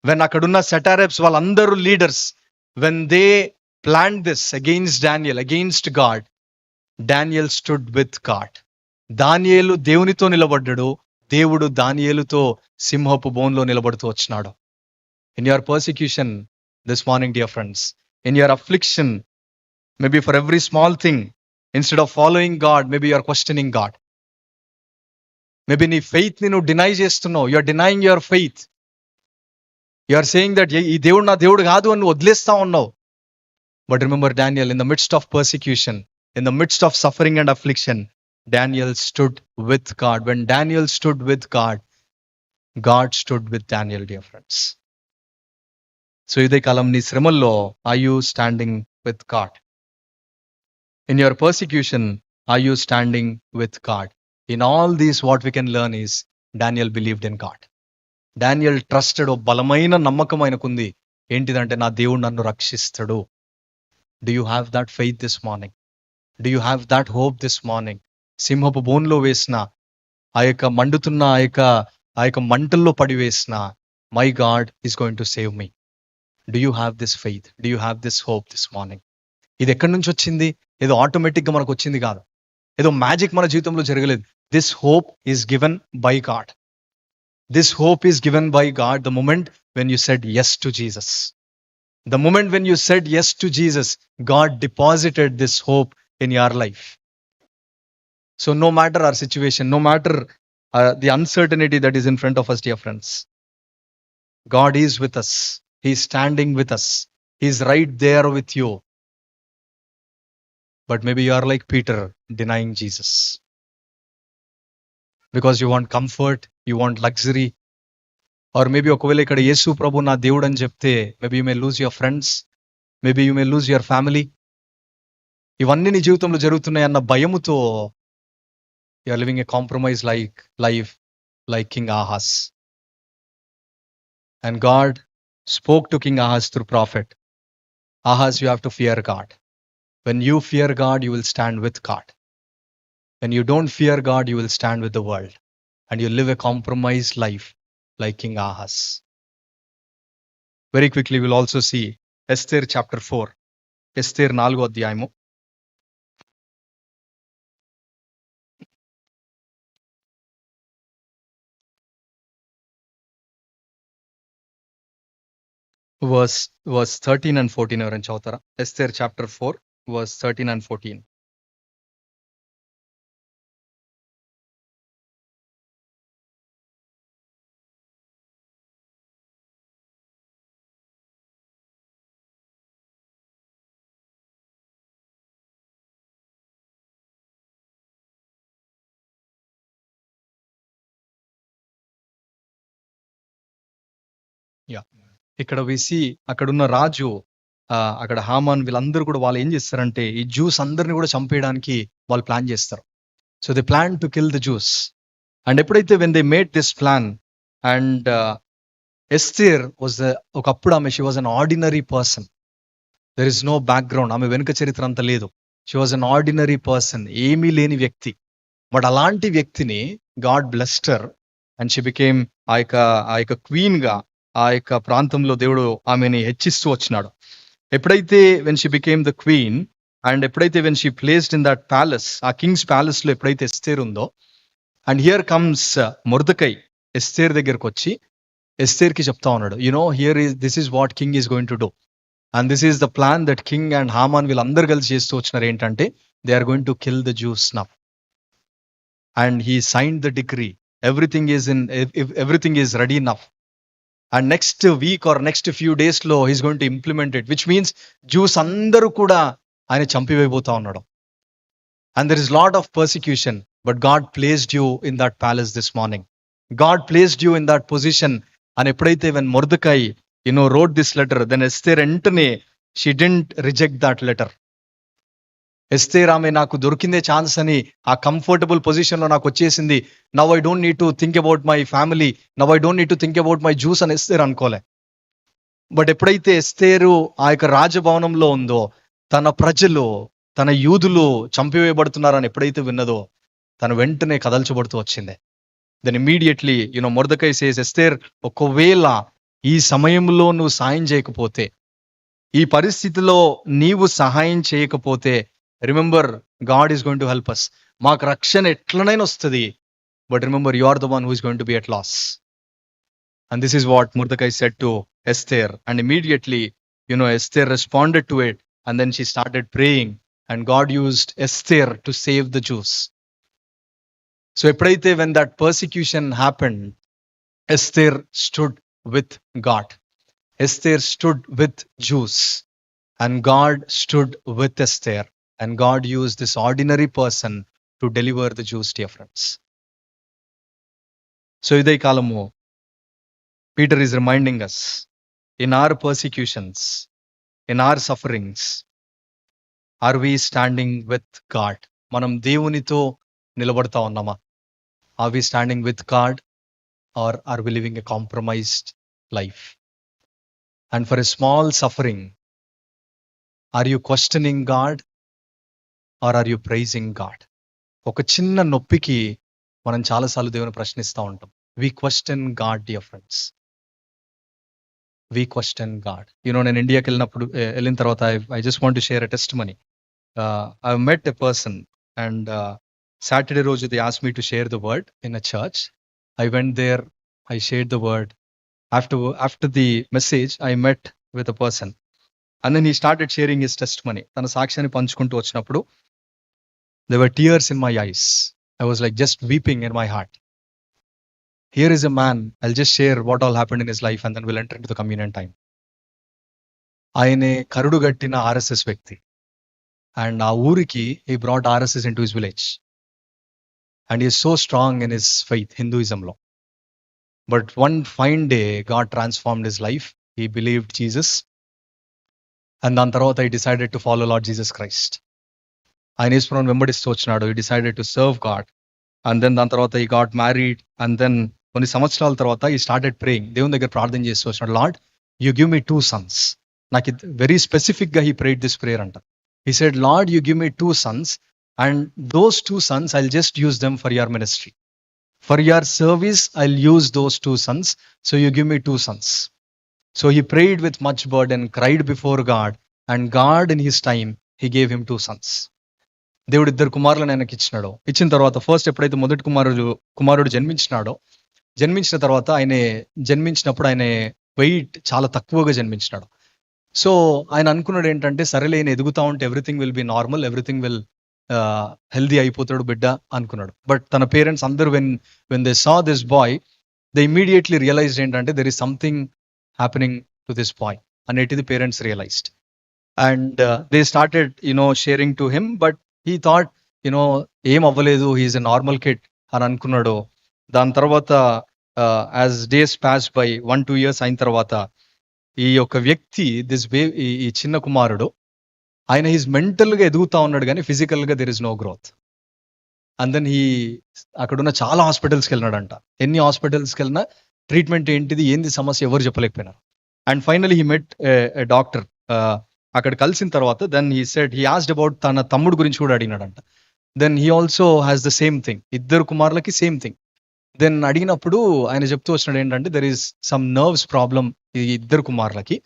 When అక్కడున్న సెటారెప్స్ వాళ్ళందరూ leaders, when they planned this against Daniel, against God, Daniel stood with God. దానియేలు దేవునితో నిలబడ్డాడు, దేవుడు దానియేలుతో సింహపు బోన్లో నిలబడుతూ వచ్చినాడు. In your persecution this morning, dear friends, in your affliction, maybe for every small thing, instead of following God, maybe you are questioning God. Maybe నీ faith ని నువ్వు డినై చేస్తున్నావు. You are denying your faith. You are saying that ఈ దేవుడు నా దేవుడు కాదు అని వదిలేస్తా ఉన్నావు. But remember Daniel, in the midst of persecution, in the midst of suffering and affliction, Daniel stood with God. When Daniel stood with God, God stood with Daniel, dear friends. So ఇదే కాలం నీ శ్రమల్లో, are you standing with God? In your persecution, are you standing with God? In all these, what we can learn is Daniel believed in God. Daniel trusted. ఓ బలమైన నమ్మకం ఆయనకుంది. ఏంటిదంటే, నా దేవుడు నన్ను రక్షిస్తాడు. Do you have that faith this morning? Do you have that hope this morning? సింహపు బోన్లో వేసిన ఆ యొక్క మండుతున్న ఆ యొక్క మంటల్లో పడి వేసిన, my God is going to save me. Do you have this faith? Do you have this hope this morning? ఇది ఎక్కడి నుంచి వచ్చింది? ఏదో ఆటోమేటిక్గా మనకు వచ్చింది కాదు. ఏదో మ్యాజిక్ మన జీవితంలో జరగలేదు. This hope is given by God. This hope is given by God the moment when you said yes to Jesus. The moment when you said yes to Jesus, God deposited this hope in your life. So no matter our situation, no matter the uncertainty that is in front of us, dear friends, God is with us. He is standing with us. He is right there with you. But maybe you are like Peter, denying Jesus. Because you want comfort, you want luxury. Or maybe ఒకవేళ ఇక్కడ యేసు ప్రభు నా దేవుడు అని చెప్తే, maybe you may lose your friends, maybe you may lose your family. ఇవన్నీ నీ జీవితంలో జరుగుతున్నాయి అన్న భయముతో you are living a compromise life like King Ahaz. And God spoke to King Ahaz through prophet. Ahaz, you have to fear God. When you fear God, you will stand with God. When you don't fear God, you will stand with the world. And you live a compromised life like King Ahaz. Very quickly, we'll also see Esther chapter 4. Esther 4వ అధ్యాయము. Verse 13 and 14 ఎవరైనా చదువుతారా? Esther chapter 4, verse 13 and 14. ఇక్కడ వేసి అక్కడున్న రాజు అక్కడ హామాన్ వీళ్ళందరూ కూడా వాళ్ళు ఏం చేస్తారంటే ఈ జ్యూస్ అందరిని కూడా చంపేయడానికి వాళ్ళు ప్లాన్ చేస్తారు. So they plan to kill the Jews. And ఎప్పుడైతే when they made this plan and Esther was ఒకప్పుడు ఆమె she was an ordinary person. There is no background, ఆమె వెనుక చరిత్ర అంత లేదు. She was an ordinary person, ఏమీ లేని వ్యక్తి. బట్ అలాంటి వ్యక్తిని God blessed her and she became ఆ యొక్క క్వీన్ గా ఆ యొక్క ప్రాంతంలో దేవుడు ఆమెని హెచ్చిస్తూ వచ్చినాడు. ఎప్పుడైతే when she became the queen and ఎప్పుడైతే when she placed in that palace, ఆ కింగ్స్ ప్యాలెస్ లో ఎప్పుడైతే ఎస్తేర్ ఉందో, and here comes Mordecai Esther దగ్గరకు వచ్చి ఎస్తేర్ కి చెప్తా ఉన్నాడు, you know here is this is what king is going to do and this is the plan that king and Haman వీళ్ళందరూ కలిసి చేస్తూ వచ్చినారు. ఏంటంటే they are going to kill the Jews now and he signed the degree. Everything is ready now and next week or next few days లో he's going to implement it, which means Jews అందరూ కూడా ఆయన చంపివేయబోతా ఉన్నాడు. And there is lot of persecution, but God placed you in that palace this morning. God placed you in that position. అని ఎప్పుడైతే when Mordecai wrote this letter, then Esther వెంటనే she didn't reject that letter. Esther ఆమె నాకు దొరికిందే chance అని ఆ comfortable position లో నాకు వచ్చేసింది. Now I don't need to think about my family, now I don't need to think about my juice అని ఎస్తేర్ అనుకోలే. బట్ ఎప్పుడైతే ఎస్తేరు ఆ యొక్క రాజభవనంలో ఉందో, తన ప్రజలు తన యూదులు చంపివేయబడుతున్నారని ఎప్పుడైతే విన్నదో, తను వెంటనే కదల్చబడుతూ వచ్చింది. Then immediately Mordecai says, Esther ఒకవేళ ఈ సమయంలో నువ్వు సాయం చేయకపోతే, ఈ పరిస్థితిలో నీవు సహాయం చేయకపోతే, remember God is going to help us. మాకు రక్షణ ఎట్లనైనా వస్తుంది, but remember you are the one who is going to be at loss. And this is what Mordecai said to Esther. And immediately Esther responded to it and then she started praying and God used Esther to save the Jews. So ఎప్పుడైతే when that persecution happened, Esther stood with God. Esther stood with Jews and God stood with Esther and God used this ordinary person to deliver the Jews, dear friends. So idai kalamu Peter is reminding us, in our persecutions, in our sufferings, are we standing with God? Manam devunito nilabadta unnama? Are we standing with God or are we living a compromised life? And for a small suffering, are you questioning God or are you praising God? ఒక చిన్న నొప్పికి మనం చాలాసార్లు దేవుని ప్రశ్నిస్తూ ఉంటాం. We question God, dear friends. We question God. నేను ఇండియాకి వెళ్ళిన తర్వాత I just want to share a testimony. I've met a person and Saturday రోజు they asked me to share the word in a church. I went there, I shared the word. After the message, I met with a person. And then he started sharing his testimony. తన సాక్ష్యాన్ని పంచుకుంటూ వచ్చినప్పుడు there were tears in my eyes. I was like just weeping in my heart. Here is a man, I'll just share what all happened in his life and then we'll enter into the communion time. ఆయనే కరుడు గట్టిన RSS వ్యక్తి. And ఆ ఊరికి he brought RSS into his village. And he is so strong in his faith, Hinduism lo. But one fine day, God transformed his life. He believed Jesus. And then tarvata he decided to follow Lord Jesus Christ. ఆయన యేసుప్రభువుని వెంబడిస్తూ వచ్చినాడు. He decided to serve God. And then దాని తర్వాత he got married. And then కొన్ని సంవత్సరాల తర్వాత he started praying. దేవుని దగ్గర ప్రార్థన చేస్తూ వచ్చినాడు. Lord, you give me 2 sons. నాకు వెరీ స్పెసిఫిక్ గా he prayed this prayer అంట. He said, Lord, you give me 2 sons and those 2 sons I'll just use them for your ministry. For your service, I'll use those 2 sons. So you give me 2 sons. So he prayed with much burden, cried before God, and God in his time, he gave him 2 sons. దేవుడు 2 కుమారులను ఆయనకి ఇచ్చినాడు. ఇచ్చిన తర్వాత first ఎప్పుడైతే మొదటి కుమారుడు జన్మించిన తర్వాత జన్మించినప్పుడు ఆయన వెయిట్ చాలా తక్కువగా జన్మించినాడు. సో ఆయన అనుకున్నాడు ఏంటంటే, సరేలే ఆయన ఎదుగుతా ఉంటే everything will be normal, everything will healthy అయిపోతాడు బిడ్డ అనుకున్నాడు. బట్ తన పేరెంట్స్ అందరూ when they saw this boy, they immediately realised ఏంటంటే there is something happening to this boy అనేటిది parents realised. And they started sharing to him, but he thought ఏం అవ్వలేదు, he's a normal kid అని అనుకున్నాడు. దాని తర్వాత as days pass by 1-2 years అయిన తర్వాత ఈ యొక్క వ్యక్తి ఈ చిన్న కుమారుడు ఆయన ఈజ్ మెంటల్గా ఎదుగుతా ఉన్నాడు కానీ ఫిజికల్గా there is no growth. And then అక్కడున్న చాలా హాస్పిటల్స్కి వెళ్ళినాడంట. ఎన్ని హాస్పిటల్స్కి వెళ్ళినా ట్రీట్మెంట్ ఏంది సమస్య ఎవరు చెప్పలేకపోయినారు. And finally he met doctor. అక్కడ కలిసిన తర్వాత దెన్ హీ ఆస్క్డ్ అబౌట్ తన తమ్ముడు గురించి కూడా అడిగినాడంట. Then he also has the same thing. ఇద్దరు కుమారులకి సేమ్ థింగ్. దెన్ అడిగినప్పుడు ఆయన చెప్తూ వచ్చినాడు ఏంటంటే there is some nerves problem ఈ ఇద్దరు కుమారులకి,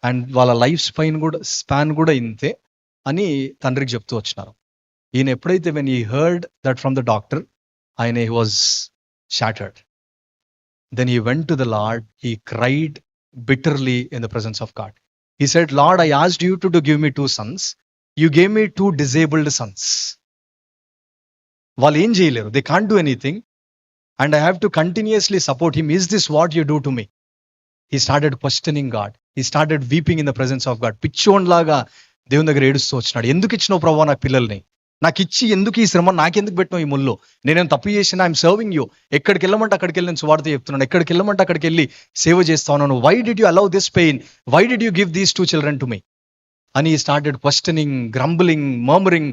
అండ్ వాళ్ళ లైఫ్ స్పాన్ కూడా ఇంతే అని తండ్రికి చెప్తూ వచ్చినారు. ఈయన ఎప్పుడైతే when he heard that from the doctor, ఆయన he was shattered. Then he went to the Lord, he cried bitterly in the presence of God. He said, Lord, I asked you to give me 2 sons. You gave me 2 disabled sons. వాళ్ళు ఏం చేయలేరు. They can't do anything. And I have to continuously support him. Is this what you do to me? He started questioning God. He started weeping in the presence of God. పిచ్చోన్ లాగా దేవుని దగ్గర ఏడుస్తూ వచ్చినాడు. ఎందుకు ఇచ్చినావు ప్రభావ నా పిల్లల్ని? నాకు ఇచ్చి ఎందుకు ఈ శ్రమ, నాకెందుకు పెట్టినావు ఈ ముళ్ళు? నేనేం తప్పు చేసినా? I'm serving you. ఎక్కడికి వెళ్ళమంటే అక్కడికి వెళ్ళి నేను సువార్త చెప్తున్నాను. ఎక్కడికి వెళ్ళమంటే అక్కడికి వెళ్ళి సేవ చేస్తా ఉన్నాను. Why did you allow this pain? Why did you give these 2 children to me? అని he started questioning, grumbling, murmuring,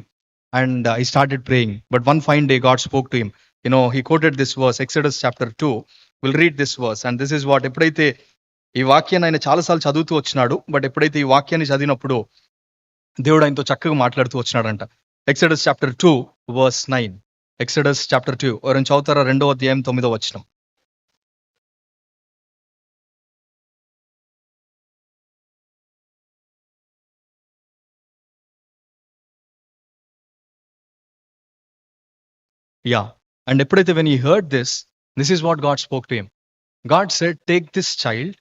and he started praying. But one fine day God spoke to him. He quoted this verse, Exodus chapter 2. We'll read this verse, and this is what, ఎప్పుడైతే ఈ వాక్యాన్ని ఆయన చాలాసార్లు చదువుతూ వచ్చినాడు, but ఎప్పుడైతే ఈ వాక్యాన్ని చదివినప్పుడు దేవుడు ఆయనతో చక్కగా మాట్లాడుతూ వచ్చినాడంట. Exodus chapter 2 verse 9. Exodus chapter 2. ఎవరైనా చదువుతారా? 2వ అధ్యాయం 9వ వచనం. Yeah. And ఎప్పుడైతే when he heard this is what God spoke to him. God said, take this child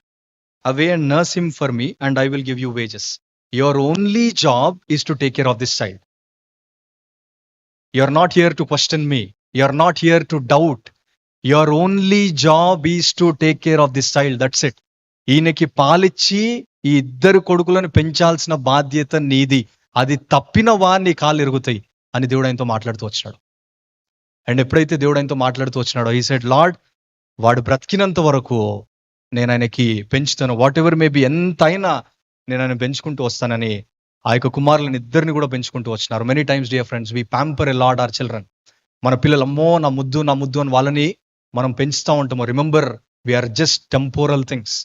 away and nurse him for me, and I will give you wages. Your only job is to take care of this child. You're not here to question me. You're not here to doubt. Your only job is to take care of this child. That's it. ఈయనకి పాలిచ్చి ఈ ఇద్దరు కొడుకులను పెంచాల్సిన బాధ్యత నీది. అది తప్పిన వాడిని కాళ్ళు ఎరుగుతాయి అని దేవుడు ఆయనతో మాట్లాడుతూ వచ్చినాడు. అండ్ ఎప్పుడైతే దేవుడు ఆయనతో మాట్లాడుతూ వచ్చినాడో he said, Lord, వాడు బ్రతికినంత వరకు నేను ఆయనకి పెంచుతాను. వాట్ ఎవర్ మేబీ, ఎంతైనా నేను ఆయన పెంచుకుంటూ వస్తానని ఆ యొక్క కుమారులను ఇద్దరిని కూడా పెంచుకుంటూ వచ్చినారు. Many times dear friends, we pamper a lord our children. మన పిల్లలు అమ్మో నా ముద్దు అని వాళ్ళని మనం పెంచుతూ ఉంటాము. Remember, we are just temporal things.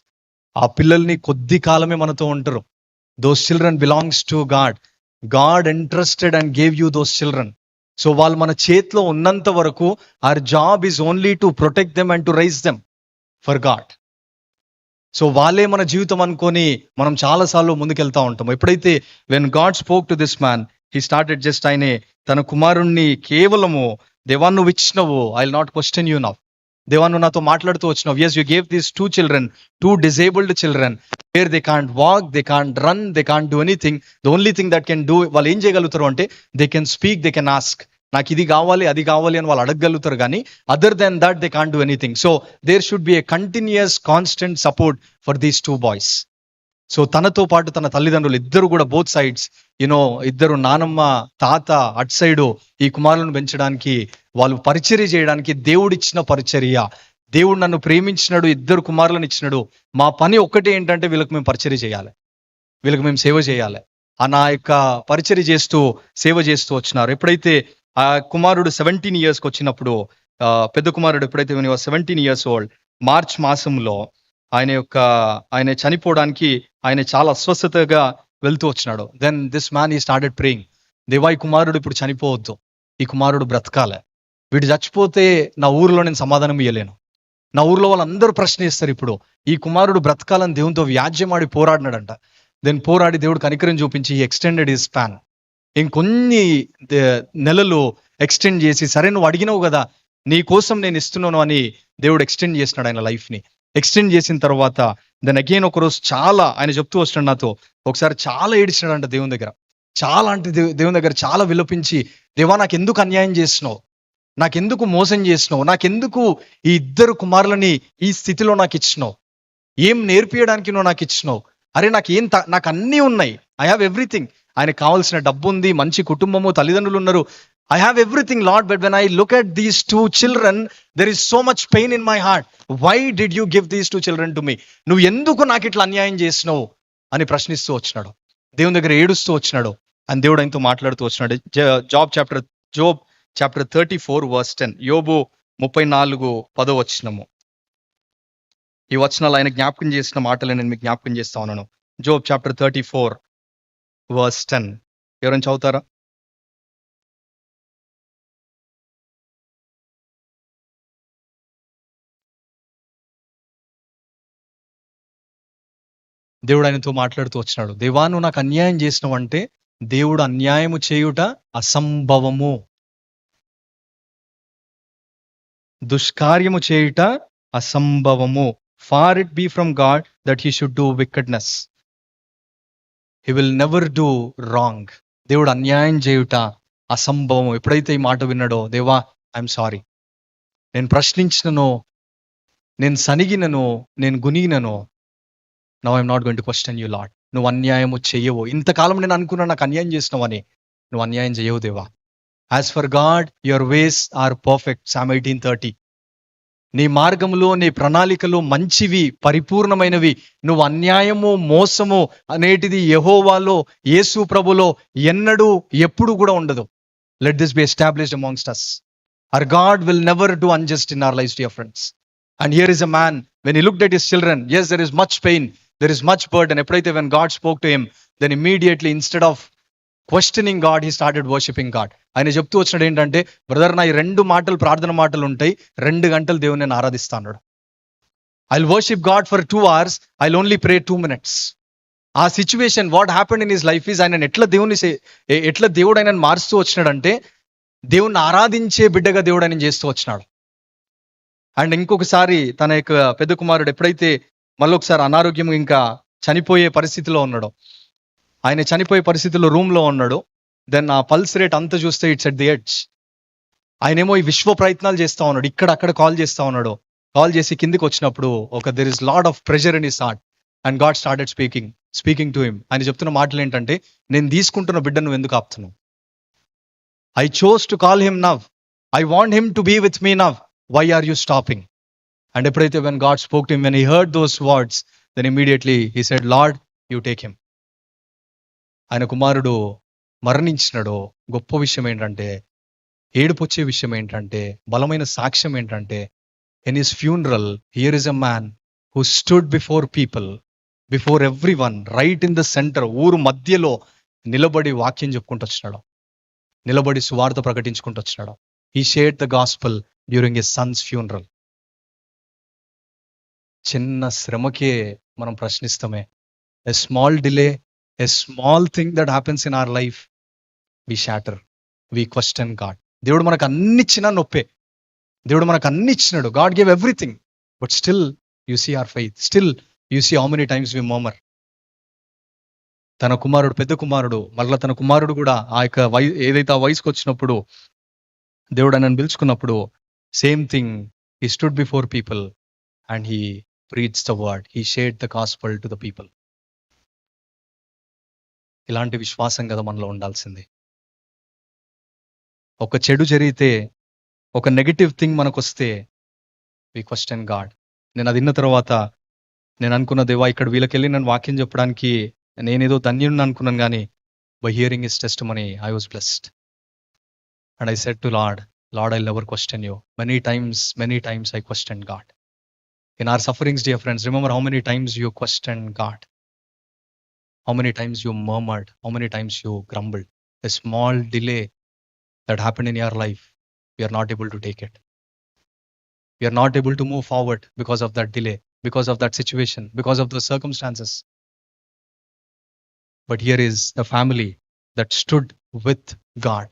ఆ పిల్లల్ని కొద్ది కాలమే మనతో ఉంటారు. Those children belongs to God. God interested and gave you those children. So వాళ్ళు మన చేతిలో ఉన్నంత వరకు our job is only to protect them and to raise them for God. So వాళ్ళే మన జీవితం అనుకొని మనం చాలాసార్లు ముందుకెళ్తా ఉంటాం. ఎప్పుడైతే when God spoke to this man, he started just ఆయనే తన కుమారుణ్ణి కేవలము, దేవా నువ్వు ఇచ్చినవు, I will not question you now. దేవా నువ్వు నాతో మాట్లాడుతూ వచ్చినావు. Yes, you gave these 2 children, 2 disabled children, where they can't walk, they can't run, they can't do anything. The only thing that can do, వాళ్ళు ఏం చేయగలుగుతారు అంటే they can speak, they can ask. నాకు ఇది కావాలి అది కావాలి అని వాళ్ళు అడగగలుగుతారు, కానీ other than that they can't do anything. So there should be a continuous constant support for these 2 boys. So తనతో పాటు తన తల్లిదండ్రులు ఇద్దరు కూడా బోత్ సైడ్స్, ఇద్దరు నానమ్మ తాత అటు సైడు ఈ కుమారులను పెంచడానికి, వాళ్ళు పరిచర్య చేయడానికి దేవుడిచ్చిన పరిచర్య. దేవుడు నన్ను ప్రేమించినాడు, 2 కుమారులను ఇచ్చినాడు. మా పని ఒక్కటే ఏంటంటే వీళ్ళకి మేము పరిచర్య చేయాలి, వీళ్ళకి మేము సేవ చేయాలి. ఆ నా యొక్క పరిచర్య చేస్తూ సేవ చేస్తూ వచ్చినారు. ఎప్పుడైతే ఆ కుమారుడు 17 years వచ్చినప్పుడు, పెద్ద కుమారుడు ఎప్పుడైతే 17 years old, మార్చ్ మాసంలో ఆయన చనిపోవడానికి ఆయన చాలా అస్వస్థతగా వెళ్తూ వచ్చినాడు. దెన్ దిస్ మ్యాన్ ఈ స్టార్టెడ్ ప్రేయింగ్, దేవా ఈ కుమారుడు ఇప్పుడు చనిపోవద్దు, ఈ కుమారుడు బ్రతకాలి. వీడు చచ్చిపోతే నా ఊరిలో నేను సమాధానం ఇవ్వలేను, నా ఊర్లో వాళ్ళందరూ ప్రశ్నిస్తారు. ఇప్పుడు ఈ కుమారుడు బ్రతకాలని దేవునితో వ్యాజ్యమాడి పోరాడినాడంట. దెన్ పోరాడి దేవుడు కనికరం చూపించి ఎక్స్టెండెడ్ హిస్ స్పాన్. ఇంకొన్ని నెలలు ఎక్స్టెండ్ చేసి, సరే నువ్వు అడిగినావు కదా, నీ కోసం నేను ఇస్తున్నాను అని దేవుడు ఎక్స్టెండ్ చేసినాడు ఆయన లైఫ్ని. ఎక్స్టెండ్ చేసిన తర్వాత దెన్ అగైన్ ఒకరోజు చాలా ఆయన చెప్తూ వస్తున్నాడు నాతో, ఒకసారి చాలా ఏడిచినాడంట దేవుని దగ్గర. చాలా అంటే దేవుని దగ్గర చాలా విలపించి, దేవా నాకు ఎందుకు అన్యాయం చేసినావు, నాకెందుకు మోసం చేసినావు, నాకెందుకు ఈ 2 కుమారులని ఈ స్థితిలో నాకు ఇచ్చినావు, ఏం నేర్పియడానికి నువ్వు నాకు ఇచ్చినావు, అరే నాకు అన్నీ ఉన్నాయి, ఐ హ్యావ్ ఎవ్రీథింగ్. ఆయనకు కావాల్సిన డబ్బు ఉంది, మంచి కుటుంబము, తల్లిదండ్రులు ఉన్నారు, I have everything, Lord, but when I look at these two children, there is so much pain in my heart. Why did you give these two children to me? నువ్వు ఎందుకు నాకు ఇట్లా అన్యాయం చేసినావు అని ప్రశ్నిస్తూ వచ్చినాడు. దేవుని దగ్గర ఏడుస్తూ వచ్చినాడు. అని దేవుడు ఆయనతో మాట్లాడుతూ వచ్చినాడు. Job chapter 34 verse 10. యోబు 34:10 వచనము. ఈ వచనాలు ఆయన జ్ఞాపకం చేసిన మాటలు నేను మీకు జ్ఞాపకం చేస్తా ఉన్నాను. Job chapter 34 verse 10. ఎవరైనా చదువుతారా? దేవుడు ఆయనతో మాట్లాడుతూ వచ్చినాడు. దేవా, నువ్వు నాకు అన్యాయం చేసినావంటే దేవుడు అన్యాయము చేయుట అసంభవము, దుష్కార్యము చేయుట అసంభవము. Far it be from God that he should do wickedness. He will never do wrong. దేవుడు అన్యాయం చేయుట అసంభవము. ఎప్పుడైతే ఈ మాట విన్నాడో, దేవా ఐఎమ్ సారీ, నేను ప్రశ్నించినను, నేను సనిగినను, నేను గునిగినను, now I'm not going to question you Lord. నువ్వు అన్యాయము చెయ్యవు. ఇంతకాలం నేను అనుకున్నా నాకు అన్యాయం చేసినావని, నువ్వు అన్యాయం చేయవు దేవా. As for God your ways are perfect. Psalm 18:30. నీ మార్గములో, నీ ప్రణాళికలు మంచివి, పరిపూర్ణమైనవి. నువ్వు అన్యాయము, మోసము అనేటిది యెహోవాలో, యేసు ప్రభులో ఎన్నడూ ఎప్పుడు కూడా ఉండదు. Let this be established amongst us. Our God will never do unjust in our lives, dear friends. And here is a man, when he looked at his children, yes, there is much pain, there is much burden. ఎప్పుడైతే when God spoke to him, then immediately instead of questioning God, he started worshiping God. ఆయన చెప్తూ వచ్చినాడు ఏంటంటే, brother, నా ఈ 2 మాటలు ప్రార్థన మాటలు ఉంటాయి, 2 గంటలు దేవుని నేను ఆరాధిస్తాను. I'll worship God for 2 hours, I'll only pray 2 minutes. ఆ situation what happened in his life is, ఆయన ఎట్లా దేవుడు ఆయనను మారుస్తూ వచ్చినాడంటే, దేవుణ్ణి ఆరాధించే బిడ్డగా దేవుడు ఆయన చేస్తూ వచ్చినాడు. అండ్ ఇంకొకసారి తన యొక్క పెద్ద కుమారుడు ఎప్పుడైతే మళ్ళొకసారి అనారోగ్యం ఇంకా చనిపోయే పరిస్థితిలో ఉన్నాడో, ఆయన చనిపోయే పరిస్థితిలో రూమ్లో ఉన్నాడు. దెన్ ఆ పల్స్ రేట్ అంతా చూస్తే ఇట్స్ ఎట్ ది ఎడ్జ్. ఆయనేమో ఈ విశ్వ ప్రయత్నాలు చేస్తా ఉన్నాడు, ఇక్కడ అక్కడ కాల్ చేస్తా ఉన్నాడు. కాల్ చేసి కిందికి వచ్చినప్పుడు there is lot of pressure in his heart and God started speaking to him. ఆయన చెప్తున్న మాటలు ఏంటంటే, నేను తీసుకుంటున్న బిడ్డ నువ్వు ఎందుకు ఆపుతున్నావు? I chose to call him now. I want him to be with me now. Why are you stopping? And eppadaithe when God spoke to him, when he heard those words, then immediately he said, Lord, you take him. ఆయన కుమారుడు మరణించినాడు. గొప్ప విషయం ఏంటంటే, ఏడుపొచ్చే విషయం ఏంటంటే, బలమైన సాక్ష్యం ఏంటంటే, in his funeral, here is a man who stood before people, before everyone, right in the center, ఊరు మధ్యలో నిలబడి వాక్యం చెప్పుకుంటూ వచ్చినాడు, నిలబడి సువార్త ప్రకటించుకుంటూ వచ్చినాడు. He shared the gospel during his son's funeral. చిన్న శ్రమకే మనం ప్రశ్నిస్తామే. A small delay, a small thing that happens in our life, we shatter, we question God. దేవుడు మనకు అన్ని ఇచ్చినా నొప్పే. దేవుడు మనకు అన్ని ఇచ్చినాడు. God gave everything, but still you see our faith, still you see how many times we murmur. తన కుమారుడు, పెద్ద కుమారుడు, మళ్ళీ తన కుమారుడు కూడా ఆ యొక్క ఏదైతే ఆ వయసుకు వచ్చినప్పుడు దేవుడు ఆయనను పిలుచుకున్నప్పుడు, same thing, he stood before people and he preached the word, he shared the gospel to the people. ఇలాంటి విశ్వాసం కదా మనలో ఉండాల్సింది. ఒక చెడు జరిగితే, ఒక నెగటివ్ థింగ్ మనకు వస్తే, వి క్వశ్చన్ గాడ్. నేను అది విన్న తర్వాత నేను అనుకున్న, దేవా, ఇక్కడ వీళ్ళకెళ్ళి నేను వాక్యం చెప్పడానికి నేనేదో ధన్యుడిని అనుకున్నాను, కానీ by hearing his testimony I was blessed. And I said to lord, I'll never question you. Many times I questioned God. In our sufferings, dear friends, remember how many times you questioned God. How many times you murmured, how many times you grumbled. A small delay that happened in your life, we are not able to take it. We are not able to move forward because of that delay, because of that situation, because of those circumstances. But here is a family that stood with God.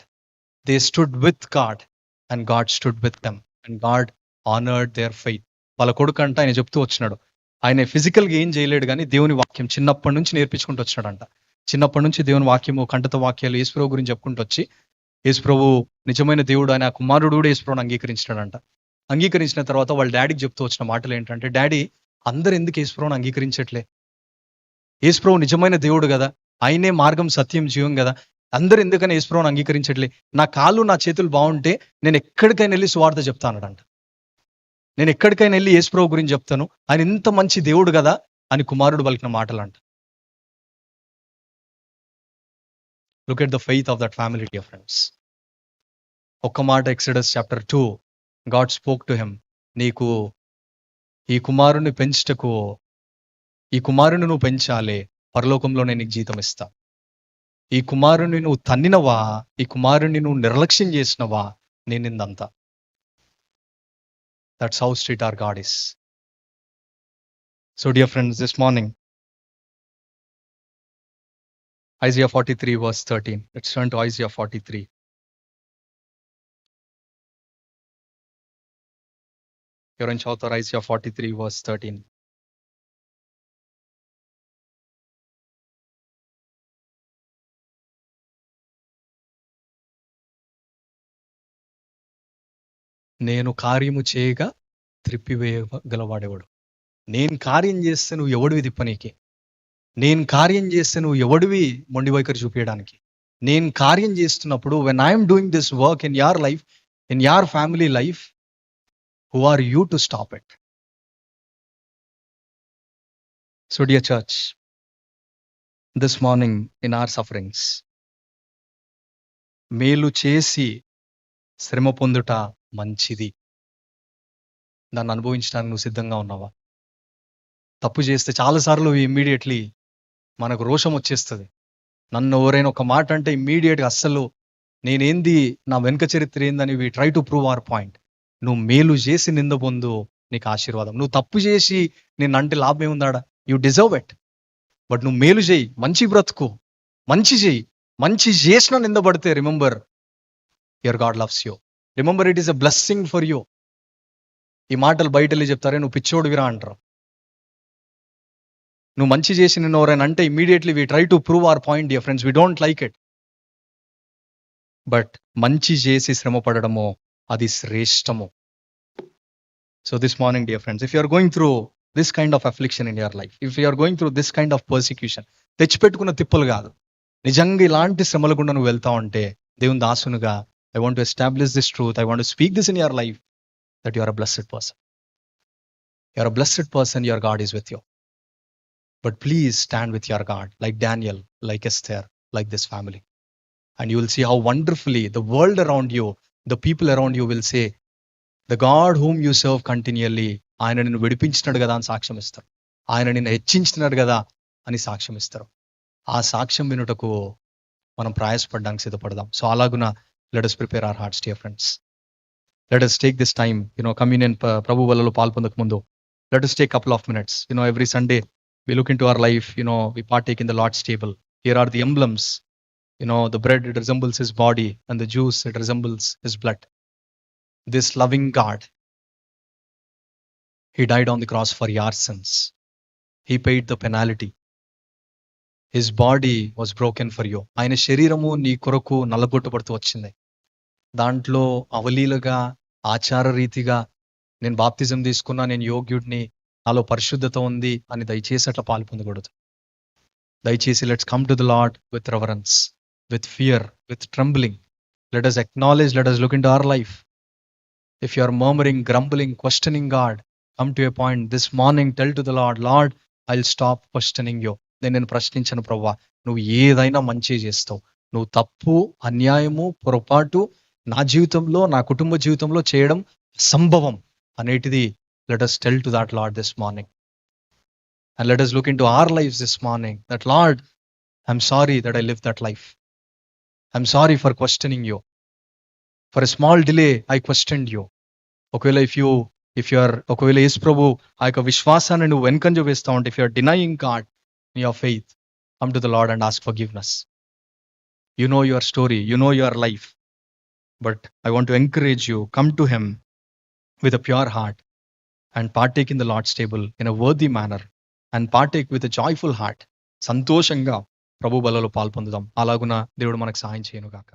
They stood with God and God stood with them and God honored their faith. వాళ్ళ కొడుకు అంట ఆయన చెప్తూ వచ్చినాడు, ఆయన ఫిజికల్గా ఏం చేయలేడు, కానీ దేవుని వాక్యం చిన్నప్పటి నుంచి నేర్పించుకుంటూ వచ్చినాడంట. చిన్నప్పటి నుంచి దేవుని వాక్యము, కంఠత వాక్యాలు యేసుప్రభు గురించి చెప్పుకుంటూ వచ్చి, యేసుప్రభు నిజమైన దేవుడు, ఆయన కుమారుడు కూడా యేసుప్రభుని అంగీకరించినాడంట. అంగీకరించిన తర్వాత వాళ్ళ డాడీకి చెప్తూ వచ్చిన మాటలు ఏంటంటే, డాడీ, అందరు ఎందుకు యేసుప్రభుని అంగీకరించట్లే? యేసుప్రభు నిజమైన దేవుడు కదా, ఆయనే మార్గం, సత్యం, జీవం కదా, అందరూ ఎందుకని యేసుప్రభుని అంగీకరించట్లే? నా కాళ్ళు నా చేతులు బాగుంటే నేను ఎక్కడికైనా వెళ్ళి సువార్త చెప్తానడంట. నేను ఎక్కడికైనా వెళ్ళి యేసుప్రభు గురించి చెప్తాను, ఆయన ఇంత మంచి దేవుడు కదా అని కుమారుడు పలికిన మాటలంట. Look at the faith of that family, dear friends. ఒక్క మాట, Exodus chapter 2, God spoke to him, నీకు ఈ కుమారుని పెంచుటకు, ఈ కుమారుని నువ్వు పెంచాలి, పరలోకంలో నేను నీకు జీతం ఇస్తా. ఈ కుమారుని నువ్వు తన్నినవా, ఈ కుమారుని నువ్వు నిర్లక్ష్యం చేసినవా, నేను నిందంతా. That's how great our God is. So dear friends, this morning Isaiah 43 verse 13. Let's turn to Isaiah 43. ఎవరైనా చదువుతారు? Isaiah 43 verse 13. నేను కార్యము చేయగా త్రిప్పివేయగలవాడేవాడు. నేను కార్యం చేస్తే నువ్వు ఎవడివి తిప్పనీకి? నేను కార్యం చేస్తే నువ్వు ఎవడివి మొండి వైఖరి చూపించడానికి? నేను కార్యం చేస్తున్నప్పుడు, when I'm doing this work in your life, in your family life, who are you to stop it? So dear church, this morning in our sufferings, మేలు చేసి శ్రమ పొందుట మంచిది. దాన్ని అనుభవించడానికి నువ్వు సిద్ధంగా ఉన్నావా? తప్పు చేస్తే చాలాసార్లు ఇమ్మీడియట్లీ మనకు రోషం వచ్చేస్తుంది. నన్ను ఎవరైనా ఒక మాట అంటే ఇమ్మీడియట్గా అస్సలు నేనేంది, నా వెనుక చరిత్ర ఏందని we try to prove our point. నువ్వు మేలు చేసి నింద పొందు, నీకు ఆశీర్వాదం. నువ్వు తప్పు చేసి నిన్నంటే లాభం ఏముందాడా? You deserve it. బట్ నువ్వు మేలు చేయి, మంచి బ్రతుకు, మంచి చేయి. మంచి చేసిన నిందపడితే remember, your God loves you. Remember, it is a blessing for you. ఈ మాటలు బయట వెళ్ళి చెప్తారే నువ్వు పిచ్చోడివిరా అంటారు. నువ్వు మంచి చేసి నిన్ను ఎవరైనా అంటే immediately we try to prove our point, dear friends. We don't like it. But మంచి చేసి శ్రమ పడడము అది శ్రేష్టము. So this morning, dear friends, if you are going through this kind of affliction in your life, if you are going through this kind of persecution, తెచ్చిపెట్టుకున్న తిప్పులు కాదు, నిజంగా ఇలాంటి శ్రమల గుండా నువ్వు వెళ్తా ఉంటే, దేవుని దాసునుగా I want to establish this truth. I want to speak this in your life, that you are a blessed person. You are a blessed person. Your God is with you. But please stand with your God, like Daniel, like Esther, like this family. And you will see how wonderfully the world around you, the people around you will say, the God whom you serve continually, ఆయన నిన్ను విడిపించినాడు కదా అని సాక్ష్యం ఇస్తారు. ఆయన నిన్ను హెచ్చించినాడు కదా అని సాక్ష్యం ఇస్తారు. ఆ సాక్ష్యం వినుటకు మనం ప్రయాసపడడానికి సిద్ధపడదాం. సో అలాగున let us prepare our hearts, dear friends. Let us take this time, communion ప్రభు వల్లలో పాల్పొందక ముందు, let us take a couple of minutes. Every Sunday we look into our life, we partake in the Lord's table. Here are the emblems. The bread, it resembles his body, and the juice, it resembles his blood. This loving God, he died on the cross for your sins. He paid the penalty. His body was broken for you. ఆయన శరీరము నీ కొరకు నల్లగొట్టబడుతూ వచ్చింది. దాంట్లో అవలీలగా, ఆచార రీతిగా నేను బాప్తిజం తీసుకున్నా, నేను యోగ్యుడిని, నాలో పరిశుద్ధత ఉంది అని దయచేసి అట్లా పాల్పొందకూడదు. దయచేసి let's come to the Lord with reverence, with fear, with trembling. Let us acknowledge, let us look into our life. If you are murmuring, grumbling, questioning God, come to a point this morning, tell to the Lord, Lord, I'll stop questioning you. నేను ప్రశ్నించను ప్రభువా, నువ్వు ఏదైనా మంచి చేస్తావు. నువ్వు తప్పు, అన్యాయము, పొరపాటు నా జీవితంలో, నా కుటుంబ జీవితంలో చేయడం సంభవం అనేటిది let us tell to that Lord this morning. And let us look into our lives this morning, that Lord, I'm sorry that I lived that life. I'm sorry for questioning you. For a small delay, I questioned you. ఒకవేళ ఒకవేళ యేసు ప్రభు ఆ యొక్క విశ్వాసాన్ని నువ్వు వెనుకంజ వేస్తా ఉంటే, if you are denying God in your faith, come to the Lord and ask forgiveness. You know your story, you know your life, but I want to encourage you, come to him with a pure heart and partake in the Lord's table in a worthy manner, and partake with a joyful heart. సంతోషంగా ప్రభు బలలో పాల్పొందుదాం. అలాగున దేవుడు మనకు సహాయం చేయను గాక.